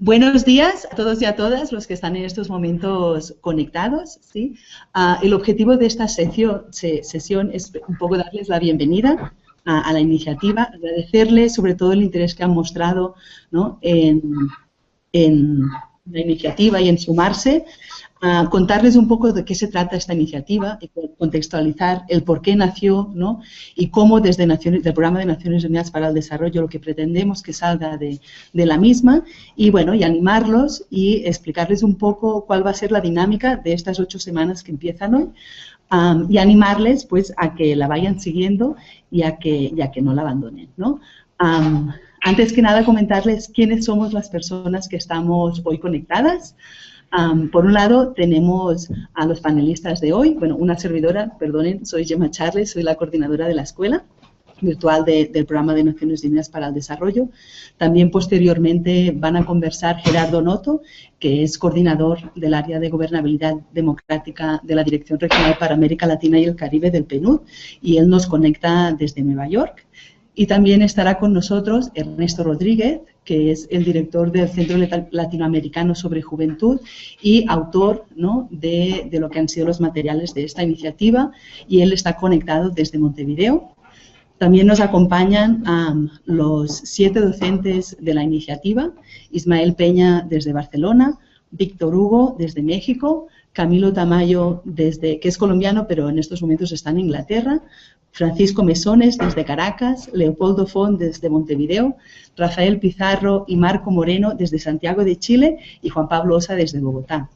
Buenos días a todos y a todas los que están en estos momentos conectados, ¿sí? El objetivo de esta sesión es un poco darles la bienvenida a la iniciativa, agradecerles sobre todo el interés que han mostrado, ¿no?, en la iniciativa y en sumarse, contarles un poco de qué se trata esta iniciativa y contextualizar el por qué nació, ¿no?, y cómo desde del Programa de Naciones Unidas para el Desarrollo lo que pretendemos que salga de la misma y, bueno, y animarlos y explicarles un poco cuál va a ser la dinámica de estas 8 semanas que empiezan hoy y animarles, pues, a que la vayan siguiendo y a que no la abandonen, ¿no? Antes que nada, comentarles quiénes somos las personas que estamos hoy conectadas. Por un lado, tenemos a los panelistas de hoy. Bueno, una servidora, perdonen, soy Gemma Charles, soy la coordinadora de la escuela virtual del Programa de Naciones Unidas para el Desarrollo. También posteriormente van a conversar Gerardo Noto, que es coordinador del área de gobernabilidad democrática de la Dirección Regional para América Latina y el Caribe del PNUD, y él nos conecta desde Nueva York. Y también estará con nosotros Ernesto Rodríguez, que es el director del Centro Latinoamericano sobre Juventud y autor, ¿no?, de lo que han sido los materiales de esta iniciativa, y él está conectado desde Montevideo. También nos acompañan los 7 docentes de la iniciativa: Ismael Peña desde Barcelona, Víctor Hugo desde México, Camilo Tamayo, que es colombiano pero en estos momentos está en Inglaterra, Francisco Mesones desde Caracas, Leopoldo Font desde Montevideo, Rafael Pizarro y Marco Moreno desde Santiago de Chile y Juan Pablo Osa desde Bogotá.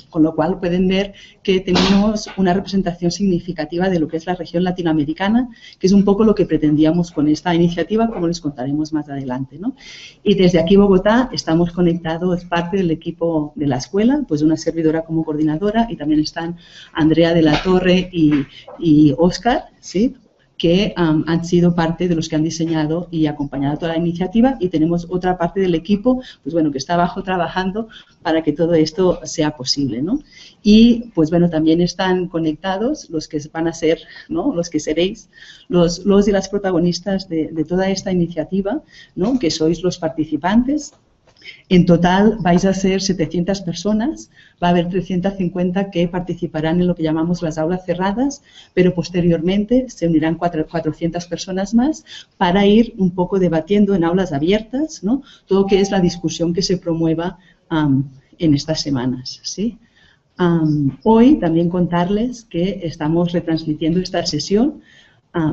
Con lo cual pueden ver que tenemos una representación significativa de lo que es la región latinoamericana, que es un poco lo que pretendíamos con esta iniciativa, como les contaremos más adelante, ¿no? Y desde aquí, Bogotá, estamos conectados parte del equipo de la escuela, pues una servidora como coordinadora, y también están Andrea de la Torre y Óscar, ¿sí?, que han sido parte de los que han diseñado y acompañado toda la iniciativa, y tenemos otra parte del equipo, pues bueno, que está abajo trabajando para que todo esto sea posible, ¿no? Y, pues bueno, también están conectados los que van a ser, ¿no?, los que seréis los y las protagonistas de toda esta iniciativa, ¿no?, que sois los participantes. En total vais a ser 700 personas, va a haber 350 que participarán en lo que llamamos las aulas cerradas, pero posteriormente se unirán 400 personas más para ir un poco debatiendo en aulas abiertas, ¿no?, todo lo que es la discusión que se promueva en estas semanas, ¿sí? Hoy también contarles que estamos retransmitiendo esta sesión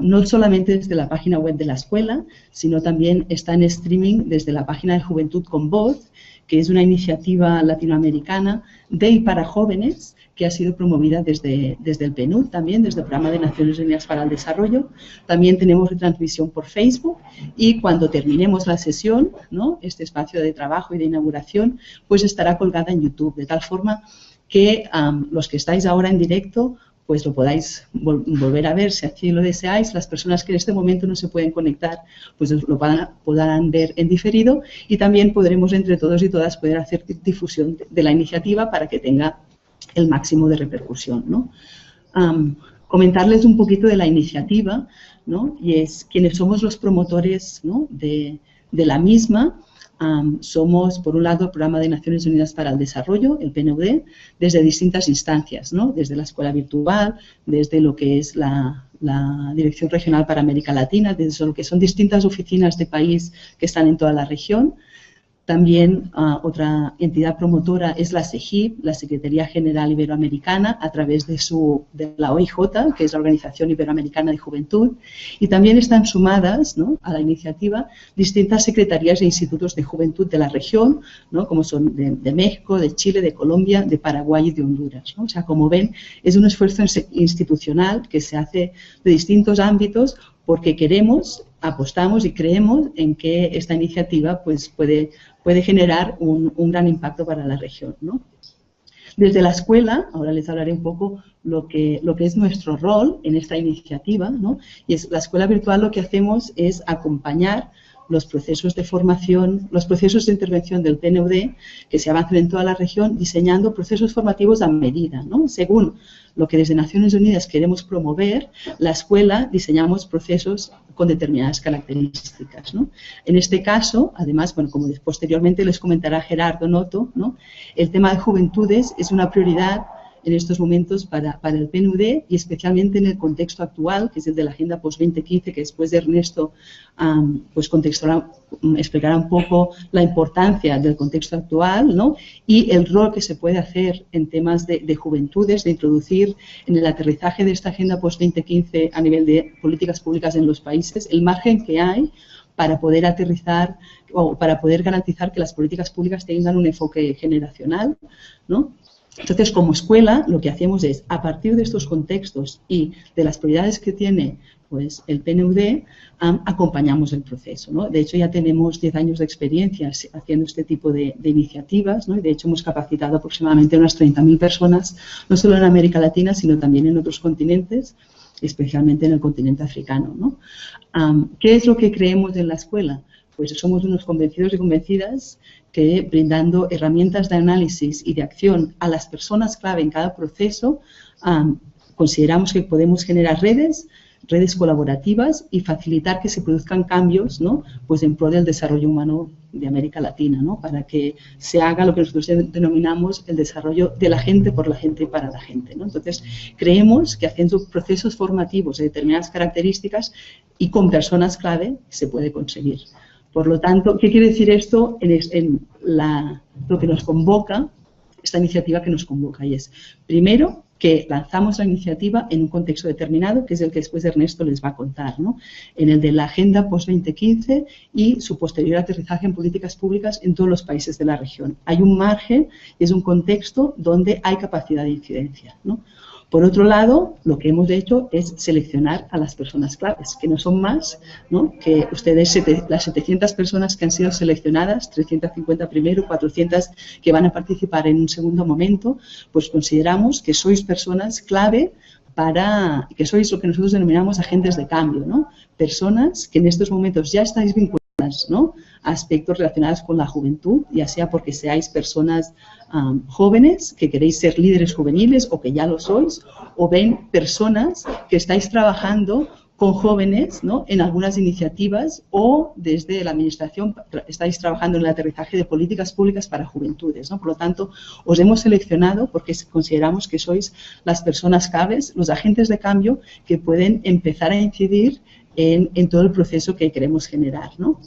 no solamente desde la página web de la escuela, sino también está en streaming desde la página de Juventud con Voz, que es una iniciativa latinoamericana de y para jóvenes que ha sido promovida desde el PNUD, también desde el Programa de Naciones Unidas para el Desarrollo. También tenemos retransmisión por Facebook, y cuando terminemos la sesión, ¿no?, este espacio de trabajo y de inauguración, pues estará colgada en YouTube, de tal forma que los que estáis ahora en directo pues lo podáis volver a ver si así lo deseáis. Las personas que en este momento no se pueden conectar, pues lo podrán ver en diferido, y también podremos entre todos y todas poder hacer difusión de la iniciativa para que tenga el máximo de repercusión, ¿no? Comentarles un poquito de la iniciativa, ¿no?, y es quienes somos los promotores, ¿no?, de la misma. Somos, por un lado, el Programa de Naciones Unidas para el Desarrollo, el PNUD, desde distintas instancias, ¿no?, desde la escuela virtual, desde lo que es la Dirección Regional para América Latina, desde lo que son distintas oficinas de país que están en toda la región. También otra entidad promotora es la SEGIP, la Secretaría General Iberoamericana, a través de la OIJ, que es la Organización Iberoamericana de Juventud, y también están sumadas, ¿no?, a la iniciativa distintas secretarías e institutos de juventud de la región, ¿no?, como son de México, de Chile, de Colombia, de Paraguay y de Honduras, ¿no? O sea, como ven, es un esfuerzo institucional que se hace de distintos ámbitos, porque apostamos y creemos en que esta iniciativa pues puede generar un gran impacto para la región, ¿no? Desde la escuela, ahora les hablaré un poco lo que es nuestro rol en esta iniciativa, ¿no? Y es la escuela virtual, lo que hacemos es acompañar los procesos de formación, los procesos de intervención del PNUD que se avancen en toda la región, diseñando procesos formativos a medida, ¿no? Según lo que desde Naciones Unidas queremos promover, la escuela diseñamos procesos con determinadas características, ¿no? En este caso, además, bueno, como posteriormente les comentará Gerardo Noto, ¿no? El tema de juventudes es una prioridad en estos momentos para el PNUD y especialmente en el contexto actual, que es el de la Agenda Post-2015, que después de Ernesto pues explicará un poco la importancia del contexto actual, ¿no? Y el rol que se puede hacer en temas de juventudes, de introducir en el aterrizaje de esta Agenda Post-2015 a nivel de políticas públicas en los países, el margen que hay para poder aterrizar o para poder garantizar que las políticas públicas tengan un enfoque generacional, ¿no? Entonces, como escuela, lo que hacemos es, a partir de estos contextos y de las prioridades que tiene pues, el PNUD, acompañamos el proceso, ¿no? De hecho, ya tenemos 10 años de experiencia haciendo este tipo de iniciativas, ¿no? Y de hecho, hemos capacitado aproximadamente unas 30.000 personas, no solo en América Latina, sino también en otros continentes, especialmente en el continente africano, ¿no? ¿Qué es lo que creemos en la escuela? Pues somos unos convencidos y convencidas que brindando herramientas de análisis y de acción a las personas clave en cada proceso, consideramos que podemos generar redes colaborativas y facilitar que se produzcan cambios, ¿no? Pues en pro del desarrollo humano de América Latina, ¿no? Para que se haga lo que nosotros denominamos el desarrollo de la gente, por la gente y para la gente, ¿no? Entonces, creemos que haciendo procesos formativos de determinadas características y con personas clave se puede conseguir. Por lo tanto, ¿qué quiere decir esto en lo que nos convoca, esta iniciativa que nos convoca? Y es, primero, que lanzamos la iniciativa en un contexto determinado, que es el que después Ernesto les va a contar, ¿no? En el de la Agenda Post-2015 y su posterior aterrizaje en políticas públicas en todos los países de la región. Hay un margen, es un contexto donde hay capacidad de incidencia, ¿no? Por otro lado, lo que hemos hecho es seleccionar a las personas claves, que no son más, ¿no? Que ustedes, las 700 personas que han sido seleccionadas, 350 primero, 400 que van a participar en un segundo momento, pues consideramos que sois personas clave que sois lo que nosotros denominamos agentes de cambio, ¿no? Personas que en estos momentos ya estáis vinculadas, ¿no? A aspectos relacionados con la juventud, ya sea porque seáis personas jóvenes que queréis ser líderes juveniles o que ya lo sois, o ven personas que estáis trabajando con jóvenes, ¿no? En algunas iniciativas o desde la administración estáis trabajando en el aterrizaje de políticas públicas para juventudes, ¿no? Por lo tanto, os hemos seleccionado porque consideramos que sois las personas claves, los agentes de cambio que pueden empezar a incidir en todo el proceso que queremos generar, ¿no?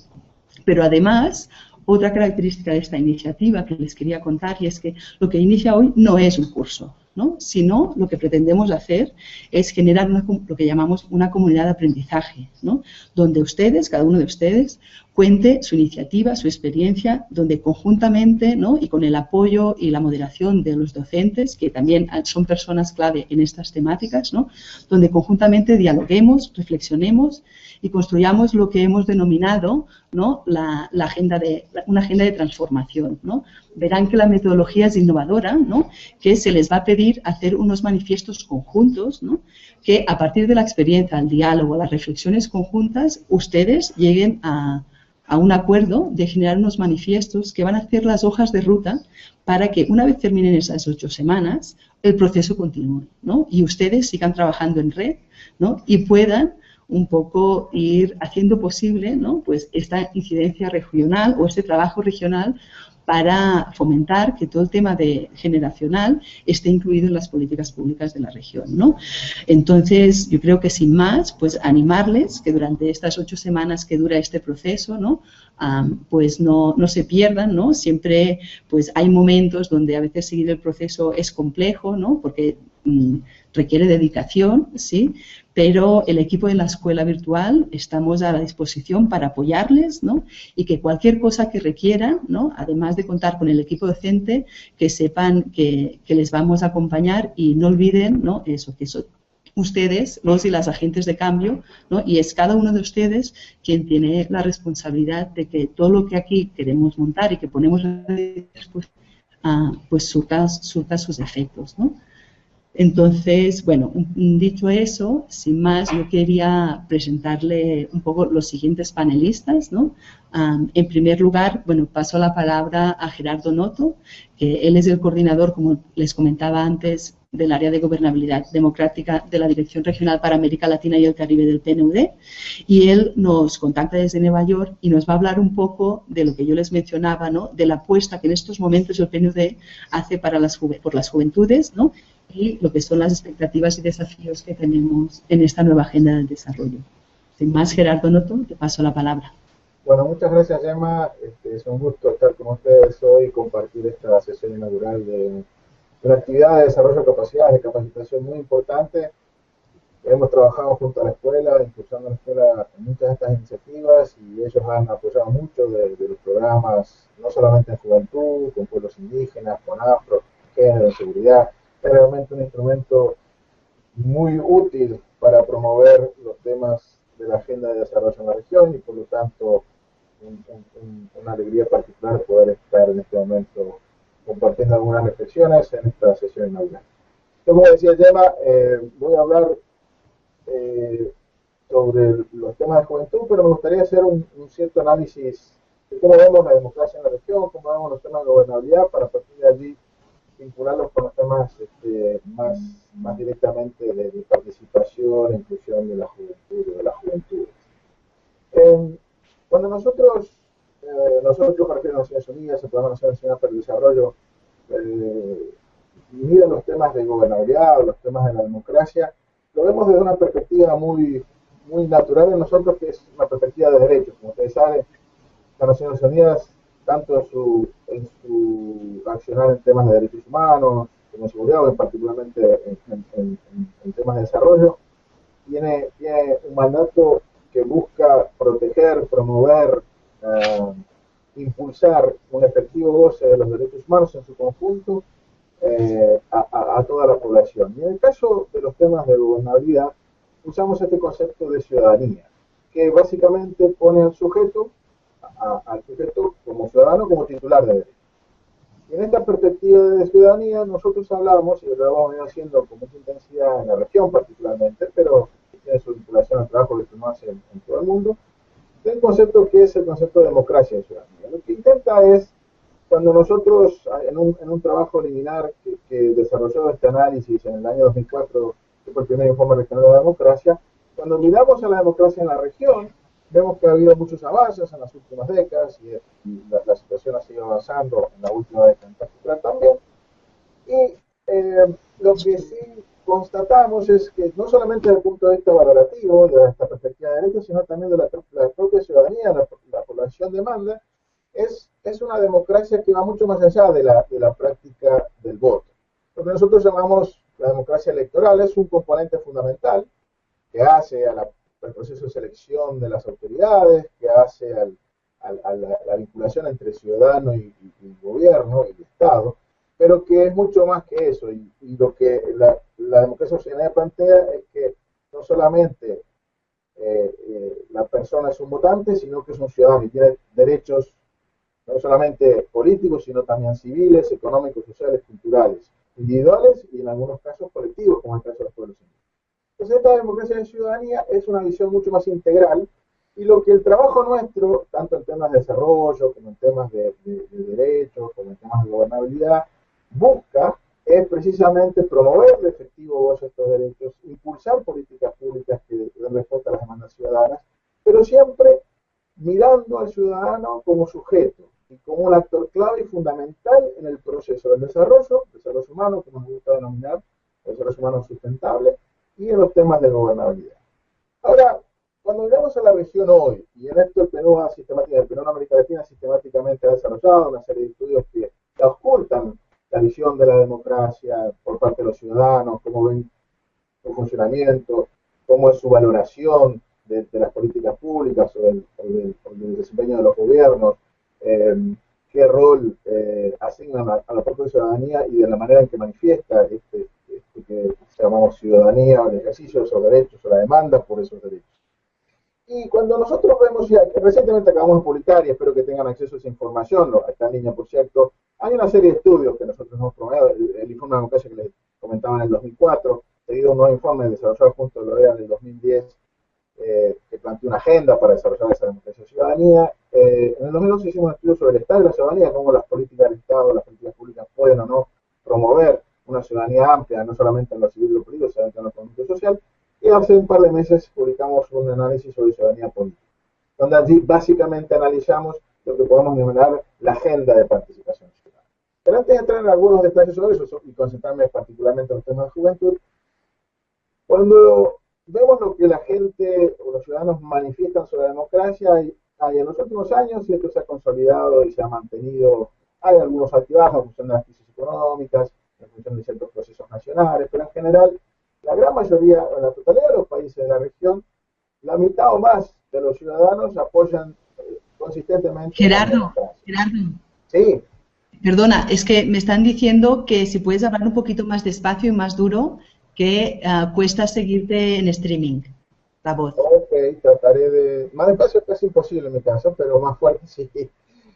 Pero además, otra característica de esta iniciativa que les quería contar y es que lo que inicia hoy no es un curso, ¿no? Sino lo que pretendemos hacer es generar lo que llamamos una comunidad de aprendizaje, ¿no? Donde ustedes, cada uno de ustedes, cuente su iniciativa, su experiencia, donde conjuntamente, ¿no? Y con el apoyo y la moderación de los docentes, que también son personas clave en estas temáticas, ¿no? Donde conjuntamente dialoguemos, reflexionemos y construyamos lo que hemos denominado, ¿no? Una agenda de transformación, ¿no? Verán que la metodología es innovadora, ¿no? Que se les va a pedir hacer unos manifiestos conjuntos, ¿no? Que a partir de la experiencia, el diálogo, las reflexiones conjuntas, ustedes lleguen a un acuerdo de generar unos manifiestos que van a hacer las hojas de ruta para que una vez terminen esas 8 semanas, el proceso continúe, ¿no? Y ustedes sigan trabajando en red, ¿no? Y puedan un poco ir haciendo posible, ¿no? Pues esta incidencia regional o este trabajo regional para fomentar que todo el tema generacional esté incluido en las políticas públicas de la región, ¿no? Entonces, yo creo que sin más, pues animarles que durante estas 8 semanas que dura este proceso, ¿no? Pues no se pierdan, ¿no? Siempre pues hay momentos donde a veces seguir el proceso es complejo, ¿no? Porque requiere dedicación, ¿sí? Pero el equipo de la escuela virtual estamos a la disposición para apoyarles, ¿no? Y que cualquier cosa que requieran, ¿no? Además de contar con el equipo docente, que sepan que les vamos a acompañar y no olviden, ¿no? Eso, que son ustedes, los y las agentes de cambio, ¿no? Y es cada uno de ustedes quien tiene la responsabilidad de que todo lo que aquí queremos montar y que ponemos pues surta sus efectos, ¿no? Entonces, bueno, dicho eso, sin más, yo quería presentarle un poco los siguientes panelistas, ¿no? En primer lugar, bueno, paso la palabra a Gerardo Noto, que él es el coordinador, como les comentaba antes, del área de gobernabilidad democrática de la Dirección Regional para América Latina y el Caribe del PNUD, y él nos contacta desde Nueva York y nos va a hablar un poco de lo que yo les mencionaba, ¿no? De la apuesta que en estos momentos el PNUD hace por las juventudes, ¿no? Y lo que son las expectativas y desafíos que tenemos en esta nueva agenda del desarrollo. Sin más, Gerardo Noto, te paso la palabra. Bueno, muchas gracias, Gemma. Es un gusto estar con ustedes hoy y compartir esta sesión inaugural de una actividad de desarrollo de capacidades, de capacitación muy importante. Hemos trabajado junto a la escuela, impulsando la escuela en muchas de estas iniciativas, y ellos han apoyado mucho de los programas, no solamente en juventud, con pueblos indígenas, con afro, género, seguridad. Es realmente un instrumento muy útil para promover los temas de la agenda de desarrollo en la región, y por lo tanto una alegría particular poder estar en este momento compartiendo algunas reflexiones en esta sesión inaugural. Como decía Gemma, voy a hablar sobre los temas de juventud, pero me gustaría hacer un cierto análisis de cómo vemos la democracia en la región, cómo vemos los temas de gobernabilidad, para partir de allí vincularlos con los temas más directamente de participación e inclusión de la juventud y de las juventudes. Cuando nosotros me refiero a Naciones Unidas, el Programa Nacional para el Desarrollo, mira los temas de gobernabilidad o los temas de la democracia, lo vemos desde una perspectiva muy natural en nosotros, que es una perspectiva de derechos. Como ustedes saben, las Naciones Unidas, tanto en su accionar en temas de derechos humanos, como seguridad, o particularmente en temas de desarrollo, tiene un mandato que busca proteger, promover, impulsar un efectivo goce de los derechos humanos en su conjunto, a toda la población. Y en el caso de los temas de gobernabilidad, usamos este concepto de ciudadanía, que básicamente pone al sujeto como ciudadano, como titular de derechos. Y en esta perspectiva de ciudadanía, nosotros hablamos, y lo vamos haciendo con mucha intensidad en la región particularmente, pero tiene su vinculación al trabajo que se hace en todo el mundo, de un concepto que es el concepto de democracia de ciudadanía. Lo que intenta es, cuando nosotros, en un trabajo liminar que desarrolló este análisis en el año 2004, que fue el primer informe regional de la democracia, cuando miramos a la democracia en la región, vemos que ha habido muchos avances en las últimas décadas, y la situación ha seguido avanzando en la última década en particular también. Y lo que sí constatamos es que no solamente desde el punto de vista valorativo, de esta perspectiva de derechos, sino también de la propia ciudadanía, la población demanda, es una democracia que va mucho más allá de la práctica del voto. Lo que nosotros llamamos la democracia electoral es un componente fundamental que hace al proceso de selección de las autoridades, que hace a la vinculación entre ciudadano y gobierno y Estado, pero que es mucho más que eso. Y lo que la democracia occidental plantea es que no solamente la persona es un votante, sino que es un ciudadano y tiene derechos no solamente políticos, sino también civiles, económicos, sociales, culturales, individuales y en algunos casos colectivos, como en el caso de los pueblos indígenas. Entonces, esta democracia de ciudadanía es una visión mucho más integral, y lo que el trabajo nuestro, tanto en temas de desarrollo, como en temas de derechos, como en temas de gobernabilidad, busca es precisamente promover el efectivo goce de estos derechos, impulsar políticas públicas que den respuesta a las demandas ciudadanas, pero siempre mirando al ciudadano como sujeto y como un actor clave y fundamental en el proceso del desarrollo humano, como nos gusta denominar, el desarrollo humano sustentable, y en los temas de gobernabilidad. Ahora, cuando miramos a la región hoy, y en esto el PNUD América Latina sistemáticamente ha desarrollado una serie de estudios que ocultan la visión de la democracia por parte de los ciudadanos, cómo ven su funcionamiento, cómo es su valoración de las políticas públicas o del desempeño de los gobiernos, qué rol asignan a la propia ciudadanía y de la manera en que manifiesta este que llamamos ciudadanía, o el ejercicio de esos derechos o la demanda por esos derechos. Y cuando nosotros vemos, ya que recientemente acabamos de publicar, y espero que tengan acceso a esa información, está en línea por cierto, hay una serie de estudios que nosotros hemos promovido, el informe de democracia que les comentaba en el 2004, seguido un nuevo informe desarrollado junto a la OEA en el 2010, que planteó una agenda para desarrollar esa democracia y ciudadanía. En el 2011 hicimos un estudio sobre el Estado y la ciudadanía, cómo las políticas del Estado, las políticas públicas pueden o no promover una ciudadanía amplia, no solamente en lo civil y lo político, sino también en lo económico y social. Y hace un par de meses publicamos un análisis sobre ciudadanía política, donde allí básicamente analizamos lo que podemos denominar la agenda de participación ciudadana. Pero antes de entrar en algunos detalles sobre eso y concentrarme particularmente en los temas de juventud, cuando vemos lo que la gente o los ciudadanos manifiestan sobre la democracia, hay en los últimos años, y esto se ha consolidado y se ha mantenido, hay algunos altibajos en función de las crisis económicas, en función de ciertos procesos nacionales, pero en general, la gran mayoría, o la totalidad de los países de la región, la mitad o más de los ciudadanos apoyan consistentemente la Gerardo, democracia. Gerardo, Sí, perdona, es que me están diciendo que si puedes hablar un poquito más despacio y más duro, que cuesta seguirte en streaming, la voz. ok, trataré de... Más despacio es casi imposible en mi caso, pero más fuerte sí.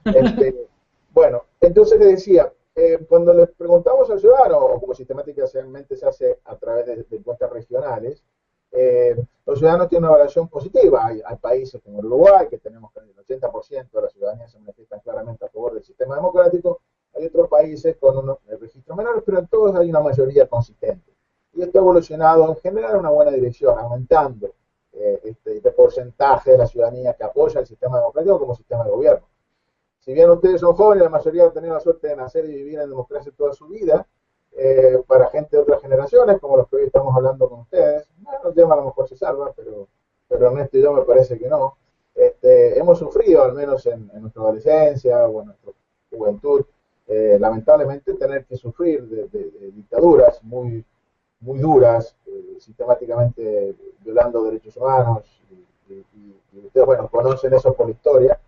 Este, bueno, entonces le decía, cuando les preguntamos al ciudadano, o como sistemáticamente se hace a través de encuestas regionales, los ciudadanos tienen una evaluación positiva. Hay países como Uruguay, que tenemos que el 80% de la ciudadanía se manifiestan claramente a favor del sistema democrático. Hay otros países con unos registros menores, pero en todos hay una mayoría consistente. Y esto ha evolucionado en general en una buena dirección, aumentando este porcentaje de la ciudadanía que apoya el sistema democrático como sistema de gobierno. Si bien ustedes son jóvenes, la mayoría han tenido la suerte de nacer y vivir en democracia toda su vida, para gente de otras generaciones, como los que hoy estamos hablando con ustedes, bueno, el tema a lo mejor se salva, pero Ernesto y yo me parece que no. Hemos sufrido, al menos en nuestra adolescencia o en nuestra juventud, lamentablemente tener que sufrir de dictaduras muy duras, sistemáticamente violando derechos humanos, y ustedes, bueno, conocen eso por la historia,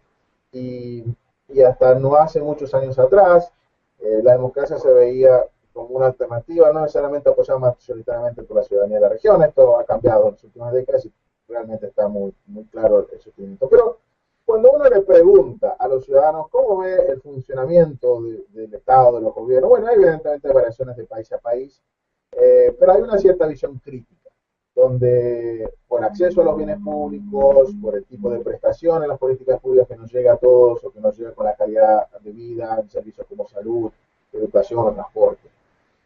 y, y hasta no hace muchos años atrás, la democracia se veía como una alternativa, no necesariamente apoyada mayoritariamente por la ciudadanía de la región. Esto ha cambiado en las últimas décadas y realmente está muy claro el sufrimiento. Pero cuando uno le pregunta a los ciudadanos cómo ve el funcionamiento del Estado, de los gobiernos, bueno, hay evidentemente variaciones de país a país, pero hay una cierta visión crítica, donde por acceso a los bienes públicos, por el tipo de prestaciones, las políticas públicas que nos llega a todos o que nos llega con la calidad de vida en servicios como salud, educación o transporte.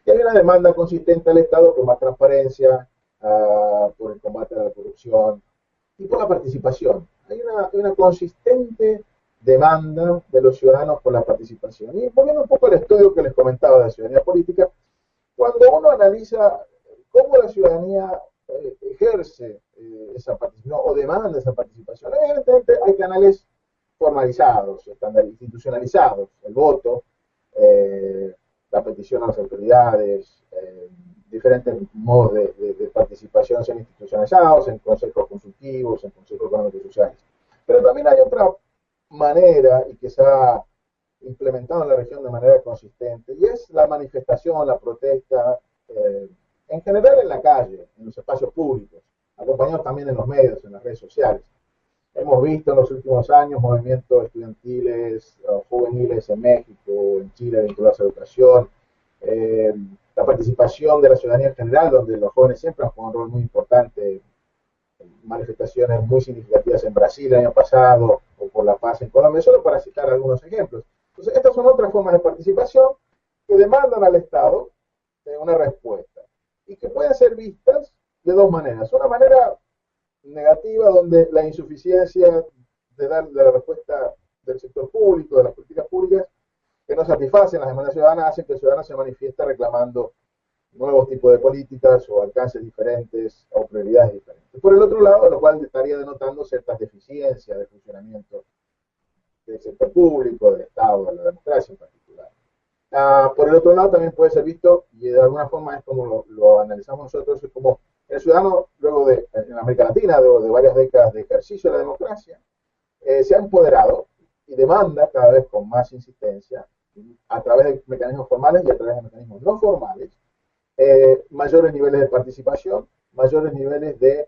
Y hay una demanda consistente al Estado por más transparencia, por el combate a la corrupción y por la participación. Hay una consistente demanda de los ciudadanos por la participación. Y volviendo un poco al estudio que les comentaba de la ciudadanía política, cuando uno analiza cómo la ciudadanía ejerce esa participación o demanda esa participación, evidentemente hay canales formalizados, institucionalizados, el voto, la petición a las autoridades, diferentes modos de participación sean institucionalizados, en consejos consultivos, en consejos económicos y sociales. Pero también hay otra manera, y que se ha implementado en la región de manera consistente, y es la manifestación, la protesta, en general en la calle, en los espacios públicos, acompañados también en los medios, en las redes sociales. Hemos visto en los últimos años movimientos estudiantiles, juveniles en México, en Chile, vinculados a la educación, la participación de la ciudadanía en general, donde los jóvenes siempre han jugado un rol muy importante, manifestaciones muy significativas en Brasil el año pasado, o por la paz en Colombia, solo para citar algunos ejemplos. Entonces, estas son otras formas de participación que demandan al Estado una respuesta y que pueden ser vistas de dos maneras. Una manera negativa, donde la insuficiencia de la respuesta del sector público, de las políticas públicas, que no satisfacen las demandas ciudadanas, hacen que el ciudadano se manifieste reclamando nuevos tipos de políticas o alcances diferentes o prioridades diferentes. Por el otro lado, lo cual estaría denotando ciertas deficiencias de funcionamiento del sector público, del Estado, de la democracia en particular. Por el otro lado, también puede ser visto, y de alguna forma es como lo analizamos nosotros, es como el ciudadano, luego en América Latina, luego de varias décadas de ejercicio de la democracia, se ha empoderado y demanda cada vez con más insistencia, a través de mecanismos formales y a través de mecanismos no formales, mayores niveles de participación, mayores niveles de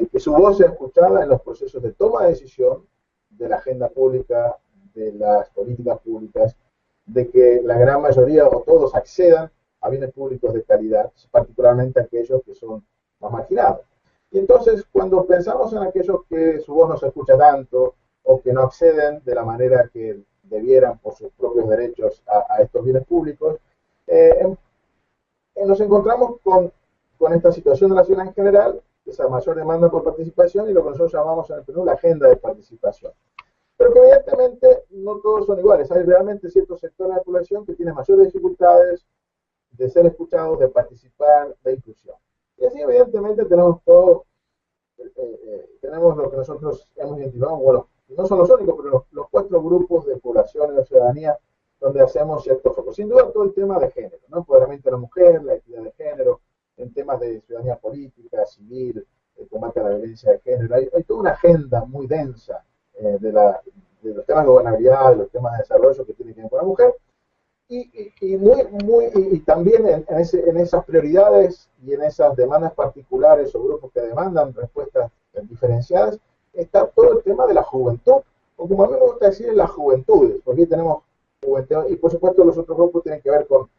que su voz sea escuchada en los procesos de toma de decisión de la agenda pública, de las políticas públicas, de que la gran mayoría o todos accedan a bienes públicos de calidad, particularmente aquellos que son más marginados. Y entonces, cuando pensamos en aquellos que su voz no se escucha tanto o que no acceden de la manera que debieran por sus propios derechos a estos bienes públicos, eh, nos encontramos con esta situación de la ciudad en general, esa mayor demanda por participación y lo que nosotros llamamos en el Perú la agenda de participación. Pero que evidentemente no todos son iguales. Hay realmente ciertos sectores de la población que tienen mayores dificultades de ser escuchados, de participar, de inclusión. Y así evidentemente tenemos todo, tenemos lo que nosotros hemos identificado, bueno, no son los únicos, pero los 4 grupos de población y de ciudadanía donde hacemos ciertos focos. Sin duda todo el tema de género, ¿no? Empoderamiento de la mujer, la equidad de género, en temas de ciudadanía política, civil, el combate a la violencia de género. Hay toda una agenda muy densa de los temas de gobernabilidad, de los temas de desarrollo que tienen que ver con la mujer, y también en esas prioridades y en esas demandas particulares o grupos que demandan respuestas diferenciadas, está todo el tema de la juventud, o como a mí me gusta decir, las juventudes, porque aquí tenemos juventud, y por supuesto los otros grupos tienen que ver con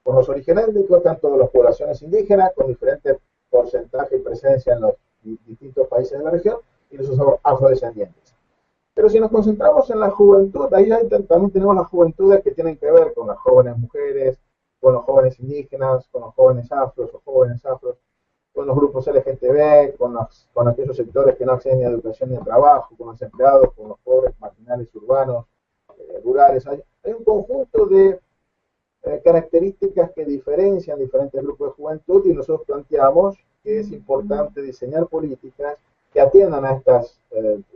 los orígenes étnicos, tanto de las poblaciones indígenas, con diferentes porcentajes y presencia en los distintos países de la región, y los afrodescendientes. Pero si nos concentramos en la juventud, ahí también tenemos las juventudes que tienen que ver con las jóvenes mujeres, con los jóvenes indígenas, con los jóvenes afros o jóvenes afros, con los grupos LGTB, con aquellos sectores que no acceden ni a educación ni a trabajo, con los empleados, con los pobres marginales urbanos, rurales. Hay un conjunto de características que diferencian diferentes grupos de juventud y nosotros planteamos que es importante diseñar políticas que atiendan a estos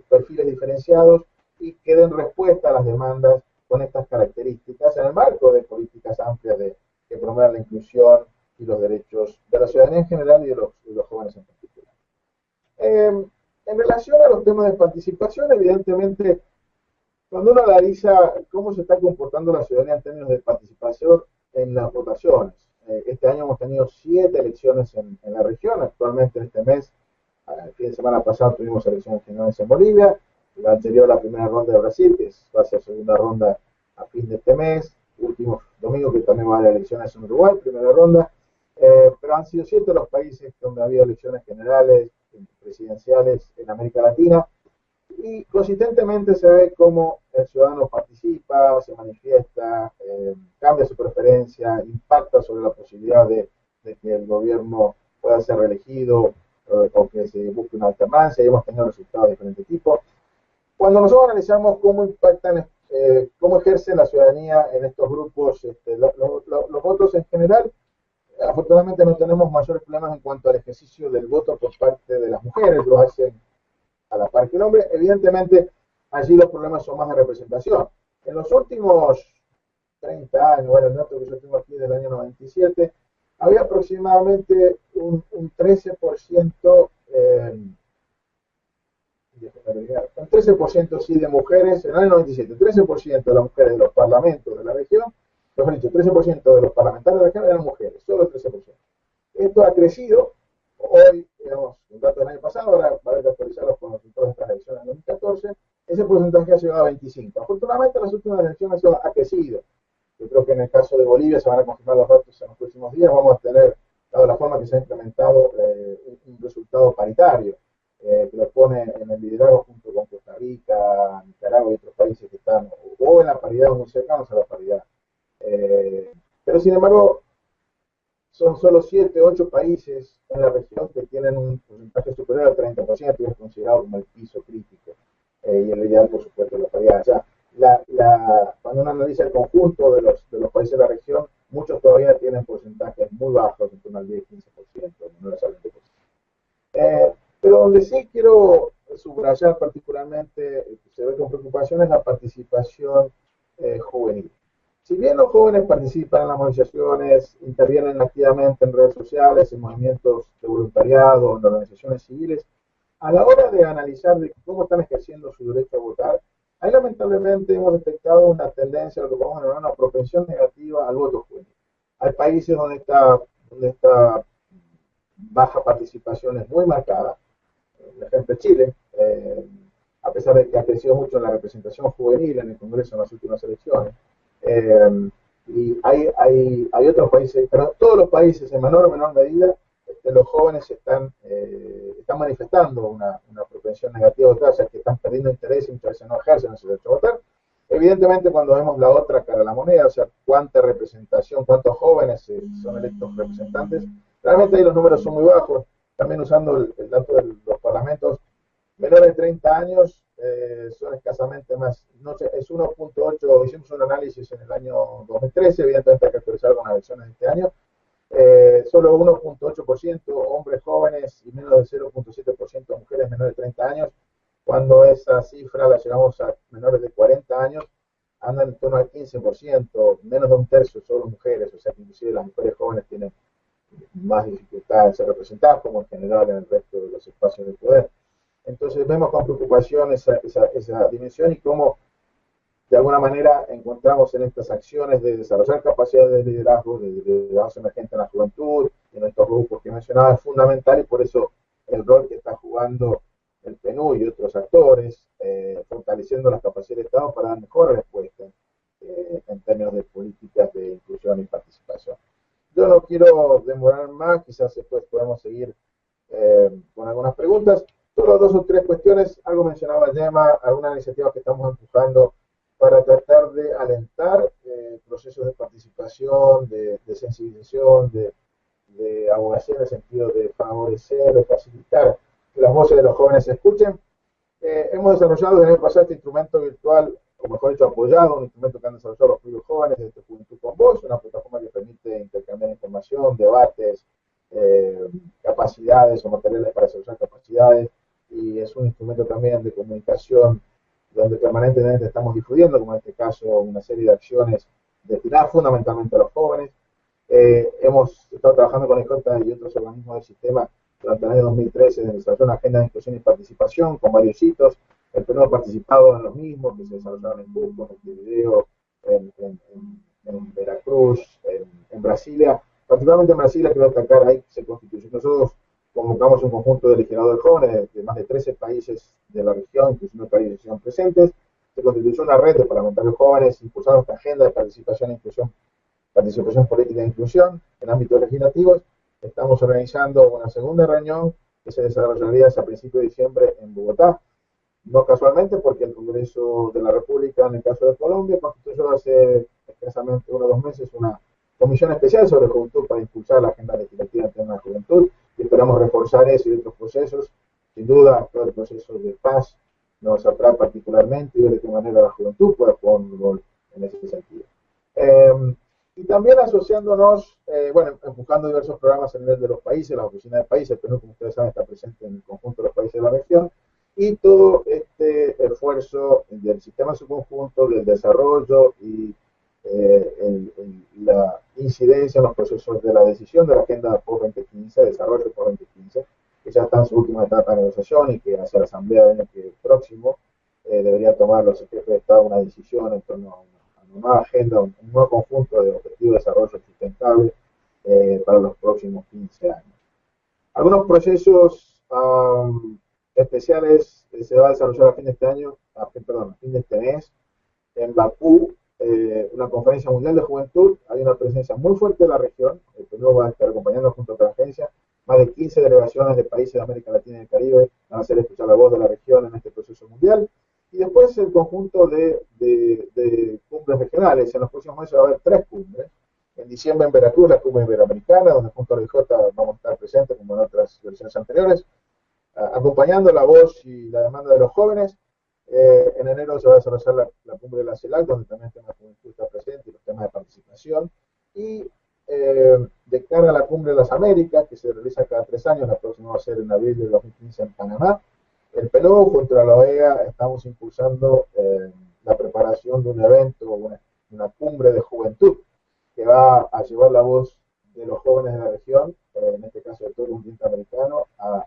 perfiles diferenciados y que den respuesta a las demandas con estas características en el marco de políticas amplias que promuevan la inclusión y los derechos de la ciudadanía en general y de los jóvenes en particular. En relación a los temas de participación, evidentemente, cuando uno analiza cómo se está comportando la ciudadanía en términos de participación en las votaciones, este año hemos tenido 7 elecciones en la región, actualmente en este mes, el fin de semana pasado tuvimos elecciones generales en Bolivia, la anterior la primera ronda de Brasil, que va a ser segunda ronda a fin de este mes, último domingo que también va a haber elecciones en Uruguay, primera ronda, pero han sido 7 los países donde ha habido elecciones generales, presidenciales en América Latina, y consistentemente se ve cómo el ciudadano participa, se manifiesta, cambia su preferencia, impacta sobre la posibilidad de que el gobierno pueda ser reelegido o que se busque una alternancia, y hemos tenido resultados de diferente tipo. Cuando nosotros analizamos cómo impactan, cómo ejerce la ciudadanía en estos grupos, los votos en general, afortunadamente no tenemos mayores problemas en cuanto al ejercicio del voto por parte de las mujeres, lo hacen a la par que el hombre. Evidentemente, allí los problemas son más de representación. En los últimos 30 años, bueno, el dato que yo tengo aquí del año 97, había aproximadamente un 13%, un 13% sí de mujeres, en el año 97, 13% de las mujeres de los parlamentos de la región, mejor dicho, 13% de los parlamentarios de la región eran mujeres, solo el 13%. Esto ha crecido, hoy, digamos, un dato del año pasado, ahora va a haber que actualizarlos con los resultados de estas elecciones en 2014, ese porcentaje ha llegado a 25%. Afortunadamente, las últimas elecciones ha crecido. Yo creo que en el caso de Bolivia se van a confirmar los datos en los próximos días. Vamos a tener, dado la forma que se ha implementado, un resultado paritario que lo pone en el liderazgo junto con Costa Rica, Nicaragua y otros países que están o en la paridad o muy cercanos a la paridad. Pero sin embargo, son solo 7, 8 países en la región que tienen un porcentaje superior al 30%, que es considerado como el piso crítico. Y el ideal, por supuesto, es la paridad. O sea, cuando uno analiza el conjunto de los países de la región, muchos todavía tienen porcentajes muy bajos, en torno al 10-15%, menores al 20%. Pero donde sí quiero subrayar particularmente, se ve con preocupación, es la participación juvenil. Si bien los jóvenes participan en las movilizaciones, intervienen activamente en redes sociales, en movimientos de voluntariado, en organizaciones civiles, a la hora de analizar de cómo están ejerciendo su derecho a votar, ahí lamentablemente hemos detectado una tendencia, lo que podemos llamar una propensión negativa al voto juvenil. Hay países donde esta baja participación es muy marcada, por ejemplo Chile, a pesar de que ha crecido mucho en la representación juvenil en el Congreso en las últimas elecciones, Y hay otros países, pero todos los países en menor o menor medida, los jóvenes están manifestando una propensión negativa a votar, o sea que están perdiendo interés y muchas veces no ejercen ese derecho a votar. Evidentemente, cuando vemos la otra cara de la moneda, o sea, cuánta representación, cuántos jóvenes son electos representantes, realmente ahí los números son muy bajos. También usando el dato de los parlamentos, menores de 30 años son escasamente más, no sé, es 1.8, hicimos un análisis en el año 2013, evidentemente hay que actualizar con las elecciones de este año, solo 1.8% hombres jóvenes y menos de 0.7% mujeres menores de 30 años, cuando esa cifra la llevamos a menores de 40 años, andan en torno al 15%, menos de un tercio solo mujeres, o sea que inclusive las mujeres jóvenes tienen más dificultad en ser representadas, como en general en el resto de los espacios de poder. Entonces vemos con preocupación esa dimensión y cómo de alguna manera encontramos en estas acciones de desarrollar capacidades de liderazgo, de liderazgo emergente en la juventud, en estos grupos que mencionaba, es fundamental y por eso el rol que está jugando el PNUD y otros actores, fortaleciendo las capacidades del Estado para dar mejores respuestas en términos de políticas de inclusión y participación. Yo no quiero demorar más, quizás después podemos seguir con algunas preguntas. Solo dos o tres cuestiones, algo mencionaba Gemma, algunas iniciativas que estamos empujando para tratar de alentar procesos de participación, de sensibilización, de abogacía en el sentido de favorecer o facilitar que las voces de los jóvenes se escuchen. Hemos desarrollado desde el pasado este instrumento virtual, o mejor dicho, apoyado, un instrumento que han desarrollado los propios jóvenes desde Juventud con Voz, una plataforma que permite intercambiar información, debates, capacidades o materiales para desarrollar capacidades, y es un instrumento también de comunicación donde permanentemente estamos difundiendo, como en este caso, una serie de acciones destinadas fundamentalmente a los jóvenes. Hemos estado trabajando con EJOTA y otros organismos del sistema durante el año 2013 en desarrollar una agenda de inclusión y participación con varios hitos. El PNUD ha participado en los mismos que se desarrollaron en Cusco, en Montevideo, en Veracruz, en Brasilia. Particularmente en Brasilia, quiero destacar, ahí se constituyó. Nosotros convocamos un conjunto de legisladores jóvenes de más de 13 países de la región, inclusive países que estuvieron presentes. Se constituyó una red de parlamentarios jóvenes impulsando esta agenda de participación e inclusión, participación política e inclusión en ámbitos legislativos. Estamos organizando una segunda reunión que se desarrollaría a principios de diciembre en Bogotá. No casualmente, porque el Congreso de la República, en el caso de Colombia, constituyó hace escasamente 1 o 2 meses una comisión especial sobre juventud para impulsar la agenda legislativa en temas de juventud, y esperamos reforzar eso y otros procesos. Sin duda, todo el proceso de paz nos atrae particularmente y ver de qué manera la juventud puede jugar un rol en ese sentido. Y también asociándonos, bueno, empujando diversos programas a nivel de los países, la oficina de países, el PNUD, como ustedes saben, está presente en el conjunto de los países de la región, y todo este esfuerzo del sistema en su conjunto, del desarrollo y la incidencia en los procesos de la decisión de la agenda post-2015, desarrollo post-2015, que ya está en su última etapa de negociación y que hacia la asamblea del año próximo debería tomar los jefes de Estado una decisión en torno a una nueva agenda, un nuevo conjunto de objetivos de desarrollo sustentable para los próximos 15 años. Algunos procesos especiales se va a desarrollar a fin de este año, a fin de este mes, en Bakú, una conferencia mundial de juventud. Hay una presencia muy fuerte de la región, el PNUD va a estar acompañando junto a otra agencia, más de 15 delegaciones de países de América Latina y el Caribe van a hacer escuchar la voz de la región en este proceso mundial. Y después el conjunto de cumbres regionales. En los próximos meses va a haber 3 cumbres. En diciembre en Veracruz, la cumbre iberoamericana, donde junto a la IJ vamos a estar presentes como en otras versiones anteriores, acompañando la voz y la demanda de los jóvenes. En enero se va a desarrollar la cumbre de la CELAC, donde también el tema de juventud está presente y los temas de participación. Y de cara a la cumbre de las Américas, que se realiza cada 3 años, la próxima va a ser en abril de 2015 en Panamá, el PNUD junto a la OEA estamos impulsando la preparación de un evento, una cumbre de juventud, que va a llevar la voz de los jóvenes de la región, en este caso de todo el continente americano, a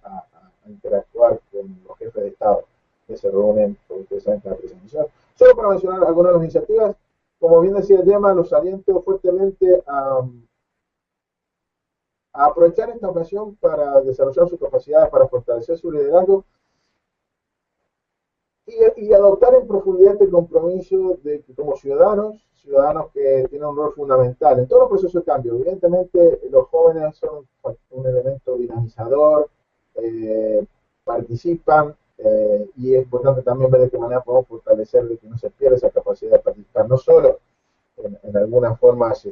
interactuar con los jefes de Estado que se reúnen, como ustedes saben, cada presentación. Solo para mencionar algunas de las iniciativas, como bien decía Gemma, los aliento fuertemente a aprovechar esta ocasión para desarrollar sus capacidades, para fortalecer su liderazgo y adoptar en profundidad este compromiso de que como ciudadanos ciudadanos que tienen un rol fundamental en todos los procesos de cambio. Evidentemente, los jóvenes son un elemento dinamizador, participan, y es importante también ver de qué manera podemos fortalecer de que no se pierda esa capacidad de participar, no solo en algunas formas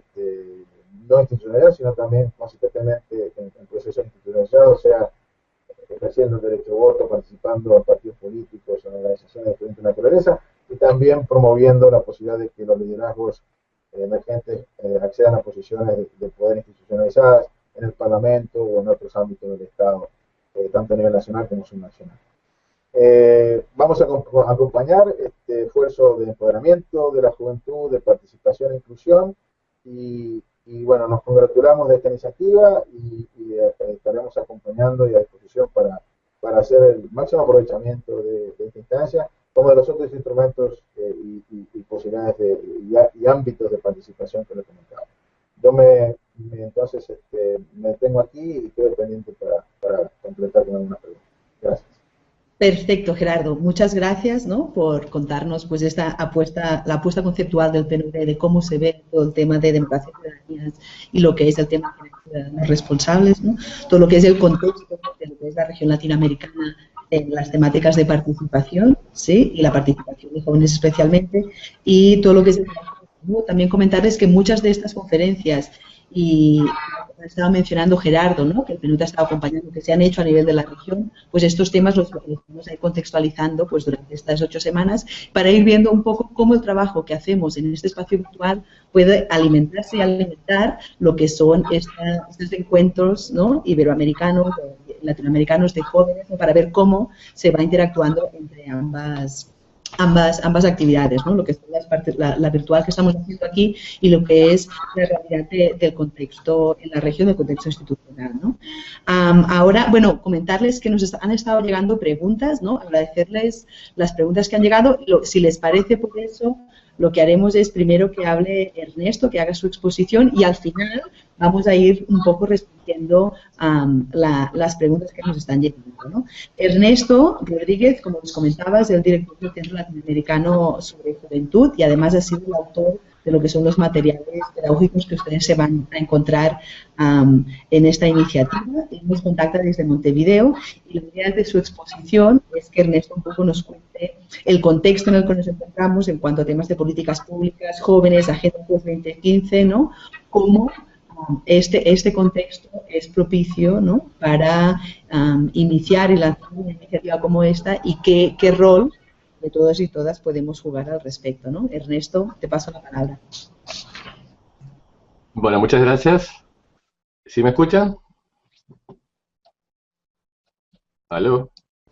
no institucionales, sino también consistentemente en procesos institucionalizados, o sea, ejerciendo el derecho de voto, participando en partidos políticos, en organizaciones de diferente naturaleza, y también promoviendo la posibilidad de que los liderazgos emergentes accedan a posiciones de poder institucionalizadas en el Parlamento o en otros ámbitos del Estado, tanto a nivel nacional como subnacional. Vamos a acompañar este esfuerzo de empoderamiento de la juventud, de participación e inclusión, y bueno, nos congratulamos de esta iniciativa y estaremos acompañando y a disposición para hacer el máximo aprovechamiento de esta instancia, como de los otros instrumentos y posibilidades y ámbitos de participación que le comentaba. Yo entonces me detengo aquí y quedo pendiente para completar con alguna pregunta. Gracias. Perfecto, Gerardo. Muchas gracias, ¿no?, por contarnos pues la apuesta conceptual del PNUD, de cómo se ve todo el tema de democracia y ciudadanías y lo que es el tema de ciudadanos responsables, ¿no?, todo lo que es el contexto de lo que es la región latinoamericana en las temáticas de participación, ¿sí?, y la participación de jóvenes especialmente, y todo lo que es el trabajo. También comentarles que muchas de estas conferencias y estaba mencionando Gerardo, ¿no?, que el PNUD ha estado acompañando, que se han hecho a nivel de la región, pues estos temas los estamos ahí contextualizando pues durante estas 8 semanas para ir viendo un poco cómo el trabajo que hacemos en este espacio virtual puede alimentarse y alimentar lo que son estos encuentros, ¿no?, iberoamericanos, latinoamericanos de jóvenes, ¿no?, para ver cómo se va interactuando entre ambas actividades, ¿no?, lo que es la virtual que estamos haciendo aquí y lo que es la realidad del contexto en la región, del contexto institucional, ¿no? Ahora, bueno, comentarles que nos han estado llegando preguntas, ¿no?, agradecerles las preguntas que han llegado. Si les parece, por eso, lo que haremos es primero que hable Ernesto, que haga su exposición, y al final vamos a ir un poco respondiendo las preguntas que nos están llegando, ¿no? Ernesto Rodríguez, como les comentaba, es el director del Centro Latinoamericano sobre Juventud y además ha sido el autor de lo que son los materiales pedagógicos que ustedes se van a encontrar en esta iniciativa. Él nos contacta desde Montevideo y la idea de su exposición es que Ernesto un poco nos cuente el contexto en el que nos encontramos en cuanto a temas de políticas públicas, jóvenes, Agenda 2015, ¿no?, cómo este contexto es propicio, ¿no?, para iniciar y lanzar una iniciativa como esta y qué rol de todos y todas podemos jugar al respecto, ¿no? Ernesto, te paso la palabra. Bueno, muchas gracias. ¿Sí me escuchan? ¿Aló?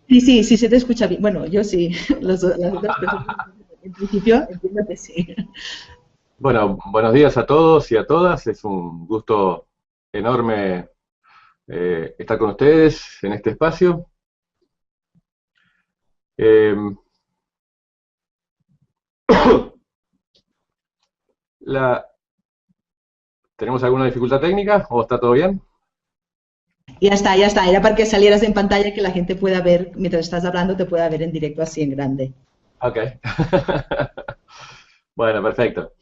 Sí, se te escucha bien. Bueno, yo sí. Las otras personas, en principio, entiendo que sí. Bueno, buenos días a todos y a todas. Es un gusto enorme estar con ustedes en este espacio. ¿Tenemos alguna dificultad técnica o está todo bien? Ya está. Era para que salieras en pantalla y que la gente pueda ver, mientras estás hablando, te pueda ver en directo así en grande. Ok. Bueno, perfecto.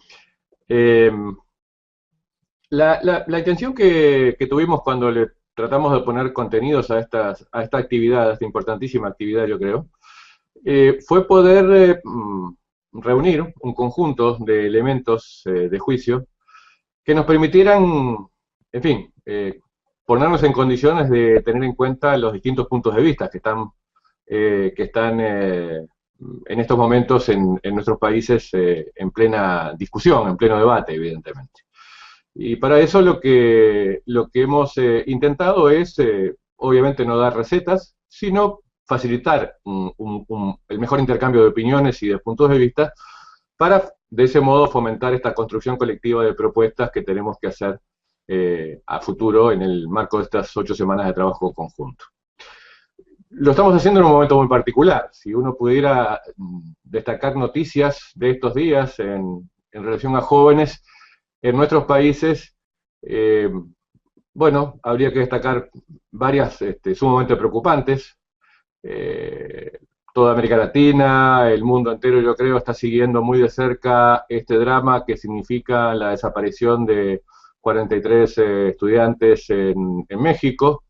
La intención que tuvimos cuando le tratamos de poner contenidos a esta actividad, a esta importantísima actividad, yo creo, fue poder reunir un conjunto de elementos de juicio que nos permitieran, en fin, ponernos en condiciones de tener en cuenta los distintos puntos de vista que están en estos momentos en nuestros países en plena discusión, en pleno debate, evidentemente. Y para eso lo que hemos intentado es, obviamente, no dar recetas, sino facilitar el mejor intercambio de opiniones y de puntos de vista para, de ese modo, fomentar esta construcción colectiva de propuestas que tenemos que hacer a futuro en el marco de estas 8 semanas de trabajo conjunto. Lo estamos haciendo en un momento muy particular. Si uno pudiera destacar noticias de estos días en relación a jóvenes en nuestros países, bueno, habría que destacar varias sumamente preocupantes, toda América Latina, el mundo entero, yo creo, está siguiendo muy de cerca este drama que significa la desaparición de 43 estudiantes en México,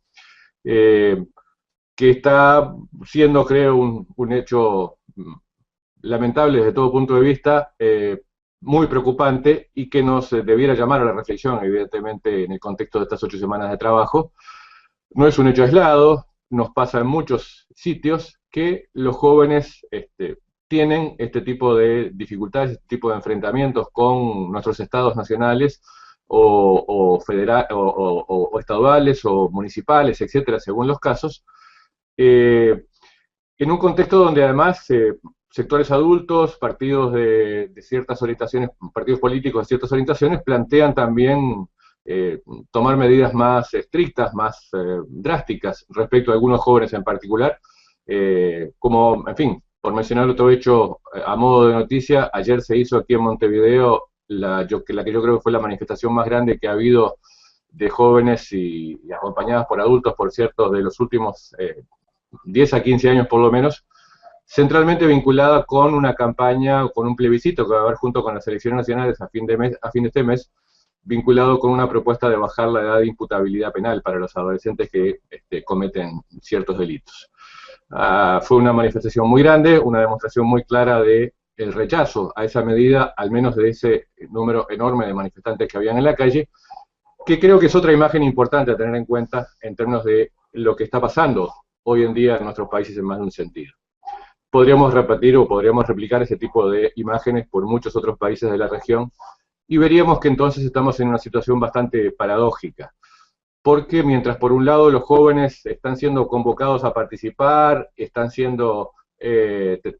que está siendo, creo, un hecho lamentable desde todo punto de vista, muy preocupante y que nos debiera llamar a la reflexión, evidentemente, en el contexto de estas 8 semanas de trabajo. No es un hecho aislado, nos pasa en muchos sitios que los jóvenes tienen este tipo de dificultades, este tipo de enfrentamientos con nuestros estados nacionales o estaduales o municipales, etcétera, según los casos, en un contexto donde además sectores adultos, partidos de ciertas orientaciones, partidos políticos de ciertas orientaciones, plantean también tomar medidas más estrictas, más drásticas respecto a algunos jóvenes en particular, como, en fin, por mencionar otro hecho a modo de noticia, ayer se hizo aquí en Montevideo la que yo creo que fue la manifestación más grande que ha habido de jóvenes y acompañadas por adultos, por cierto, de los últimos 10 a 15 años por lo menos, centralmente vinculada con una campaña, con un plebiscito que va a haber junto con las elecciones nacionales a fin de este mes, vinculado con una propuesta de bajar la edad de imputabilidad penal para los adolescentes que cometen ciertos delitos. Fue una manifestación muy grande, una demostración muy clara de el rechazo a esa medida, al menos de ese número enorme de manifestantes que habían en la calle, que creo que es otra imagen importante a tener en cuenta en términos de lo que está pasando hoy en día en nuestros países en más de un sentido. Podríamos repetir o podríamos replicar ese tipo de imágenes por muchos otros países de la región y veríamos que entonces estamos en una situación bastante paradójica, porque mientras por un lado los jóvenes están siendo convocados a participar, están siendo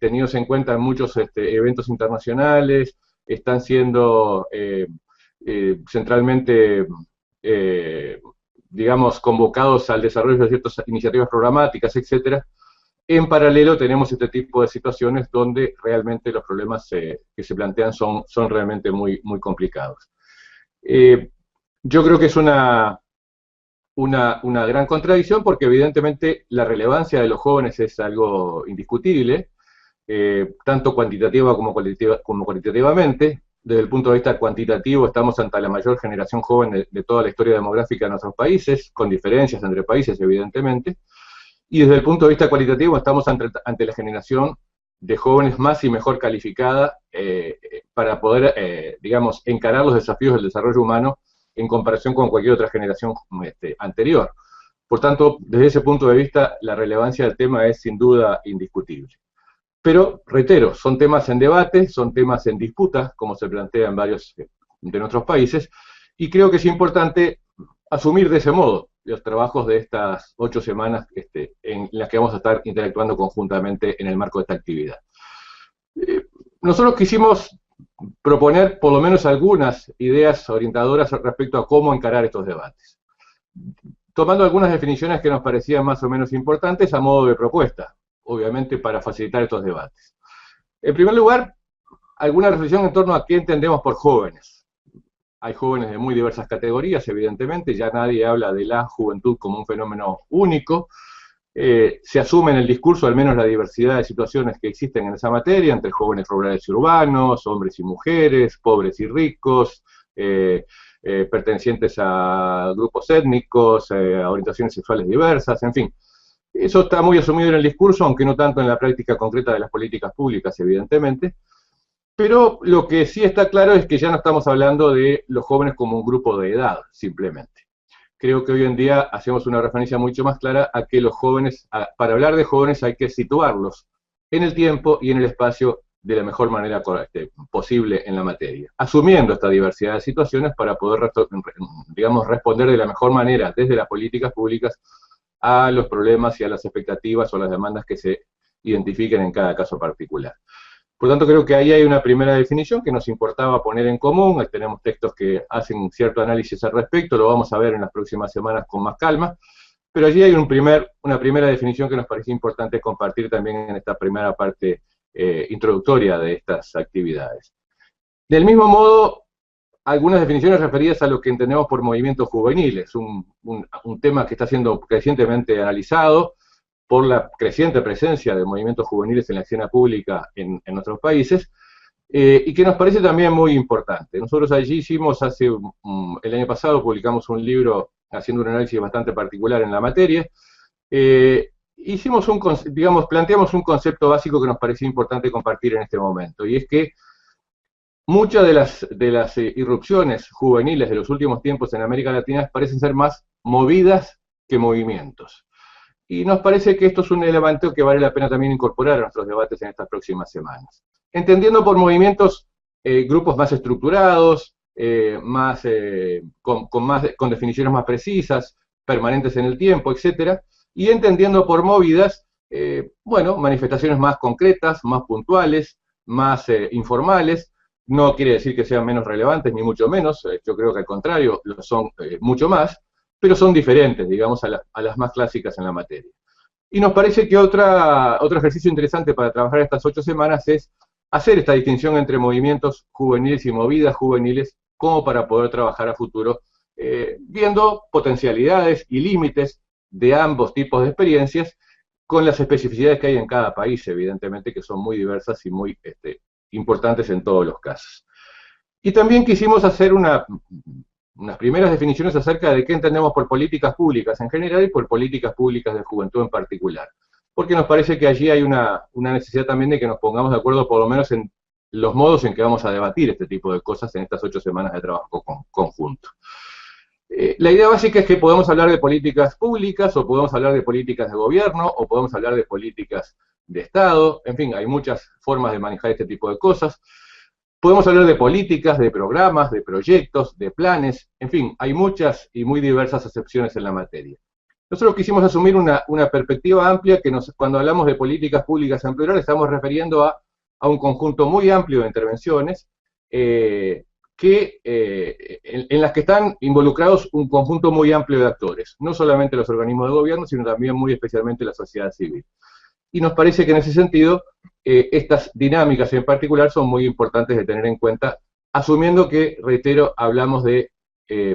tenidos en cuenta en muchos eventos internacionales, están siendo centralmente, digamos, convocados al desarrollo de ciertas iniciativas programáticas, etcétera. En paralelo tenemos este tipo de situaciones donde realmente los problemas que se plantean son realmente muy, muy complicados. Yo creo que es una gran contradicción porque evidentemente la relevancia de los jóvenes es algo indiscutible, tanto cuantitativa como cualitativamente. Desde el punto de vista cuantitativo estamos ante la mayor generación joven de toda la historia demográfica de nuestros países, con diferencias entre países evidentemente, y desde el punto de vista cualitativo estamos ante la generación de jóvenes más y mejor calificada para poder, digamos, encarar los desafíos del desarrollo humano en comparación con cualquier otra generación anterior. Por tanto, desde ese punto de vista, la relevancia del tema es sin duda indiscutible. Pero, reitero, son temas en debate, son temas en disputa, como se plantea en varios de nuestros países, y creo que es importante asumir de ese modo los trabajos de estas 8 semanas en las que vamos a estar interactuando conjuntamente en el marco de esta actividad. Nosotros quisimos proponer por lo menos algunas ideas orientadoras respecto a cómo encarar estos debates, tomando algunas definiciones que nos parecían más o menos importantes a modo de propuesta, obviamente para facilitar estos debates. En primer lugar, alguna reflexión en torno a qué entendemos por jóvenes. Hay jóvenes de muy diversas categorías, evidentemente, ya nadie habla de la juventud como un fenómeno único. Se asume en el discurso al menos la diversidad de situaciones que existen en esa materia, entre jóvenes rurales y urbanos, hombres y mujeres, pobres y ricos, pertenecientes a grupos étnicos, a orientaciones sexuales diversas, en fin. Eso está muy asumido en el discurso, aunque no tanto en la práctica concreta de las políticas públicas, evidentemente. Pero lo que sí está claro es que ya no estamos hablando de los jóvenes como un grupo de edad, simplemente. Creo que hoy en día hacemos una referencia mucho más clara a que los jóvenes, para hablar de jóvenes hay que situarlos en el tiempo y en el espacio de la mejor manera posible en la materia, asumiendo esta diversidad de situaciones para poder, digamos, responder de la mejor manera desde las políticas públicas a los problemas y a las expectativas o las demandas que se identifiquen en cada caso particular. Por tanto, creo que ahí hay una primera definición que nos importaba poner en común. Tenemos textos que hacen cierto análisis al respecto, lo vamos a ver en las próximas semanas con más calma, pero allí hay una primera definición que nos parecía importante compartir también en esta primera parte introductoria de estas actividades. Del mismo modo, algunas definiciones referidas a lo que entendemos por movimientos juveniles, un tema que está siendo crecientemente analizado por la creciente presencia de movimientos juveniles en la escena pública en nuestros países, y que nos parece también muy importante. Nosotros allí hicimos, el año pasado publicamos un libro haciendo un análisis bastante particular en la materia. Planteamos un concepto básico que nos parecía importante compartir en este momento, y es que muchas de las irrupciones juveniles de los últimos tiempos en América Latina parecen ser más movidas que movimientos. Y nos parece que esto es un elemento que vale la pena también incorporar a nuestros debates en estas próximas semanas. Entendiendo por movimientos grupos más estructurados, con definiciones más precisas, permanentes en el tiempo, etcétera, y entendiendo por movidas, manifestaciones más concretas, más puntuales, más informales. No quiere decir que sean menos relevantes, ni mucho menos, yo creo que al contrario, lo son mucho más, pero son diferentes, digamos, a las más clásicas en la materia. Y nos parece que otro ejercicio interesante para trabajar estas 8 semanas es hacer esta distinción entre movimientos juveniles y movidas juveniles, como para poder trabajar a futuro, viendo potencialidades y límites de ambos tipos de experiencias, con las especificidades que hay en cada país, evidentemente, que son muy diversas y muy importantes en todos los casos. Y también quisimos hacer unas primeras definiciones acerca de qué entendemos por políticas públicas en general y por políticas públicas de juventud en particular, porque nos parece que allí hay una necesidad también de que nos pongamos de acuerdo por lo menos en los modos en que vamos a debatir este tipo de cosas en estas 8 semanas de trabajo conjunto. La idea básica es que podemos hablar de políticas públicas, o podemos hablar de políticas de gobierno, o podemos hablar de políticas de Estado. En fin, hay muchas formas de manejar este tipo de cosas. Podemos hablar de políticas, de programas, de proyectos, de planes. En fin, hay muchas y muy diversas acepciones en la materia. Nosotros quisimos asumir una perspectiva amplia que cuando hablamos de políticas públicas en plural estamos refiriendo a un conjunto muy amplio de intervenciones en las que están involucrados un conjunto muy amplio de actores, no solamente los organismos de gobierno, sino también muy especialmente la sociedad civil. Y nos parece que en ese sentido estas dinámicas en particular son muy importantes de tener en cuenta, asumiendo que, reitero, hablamos de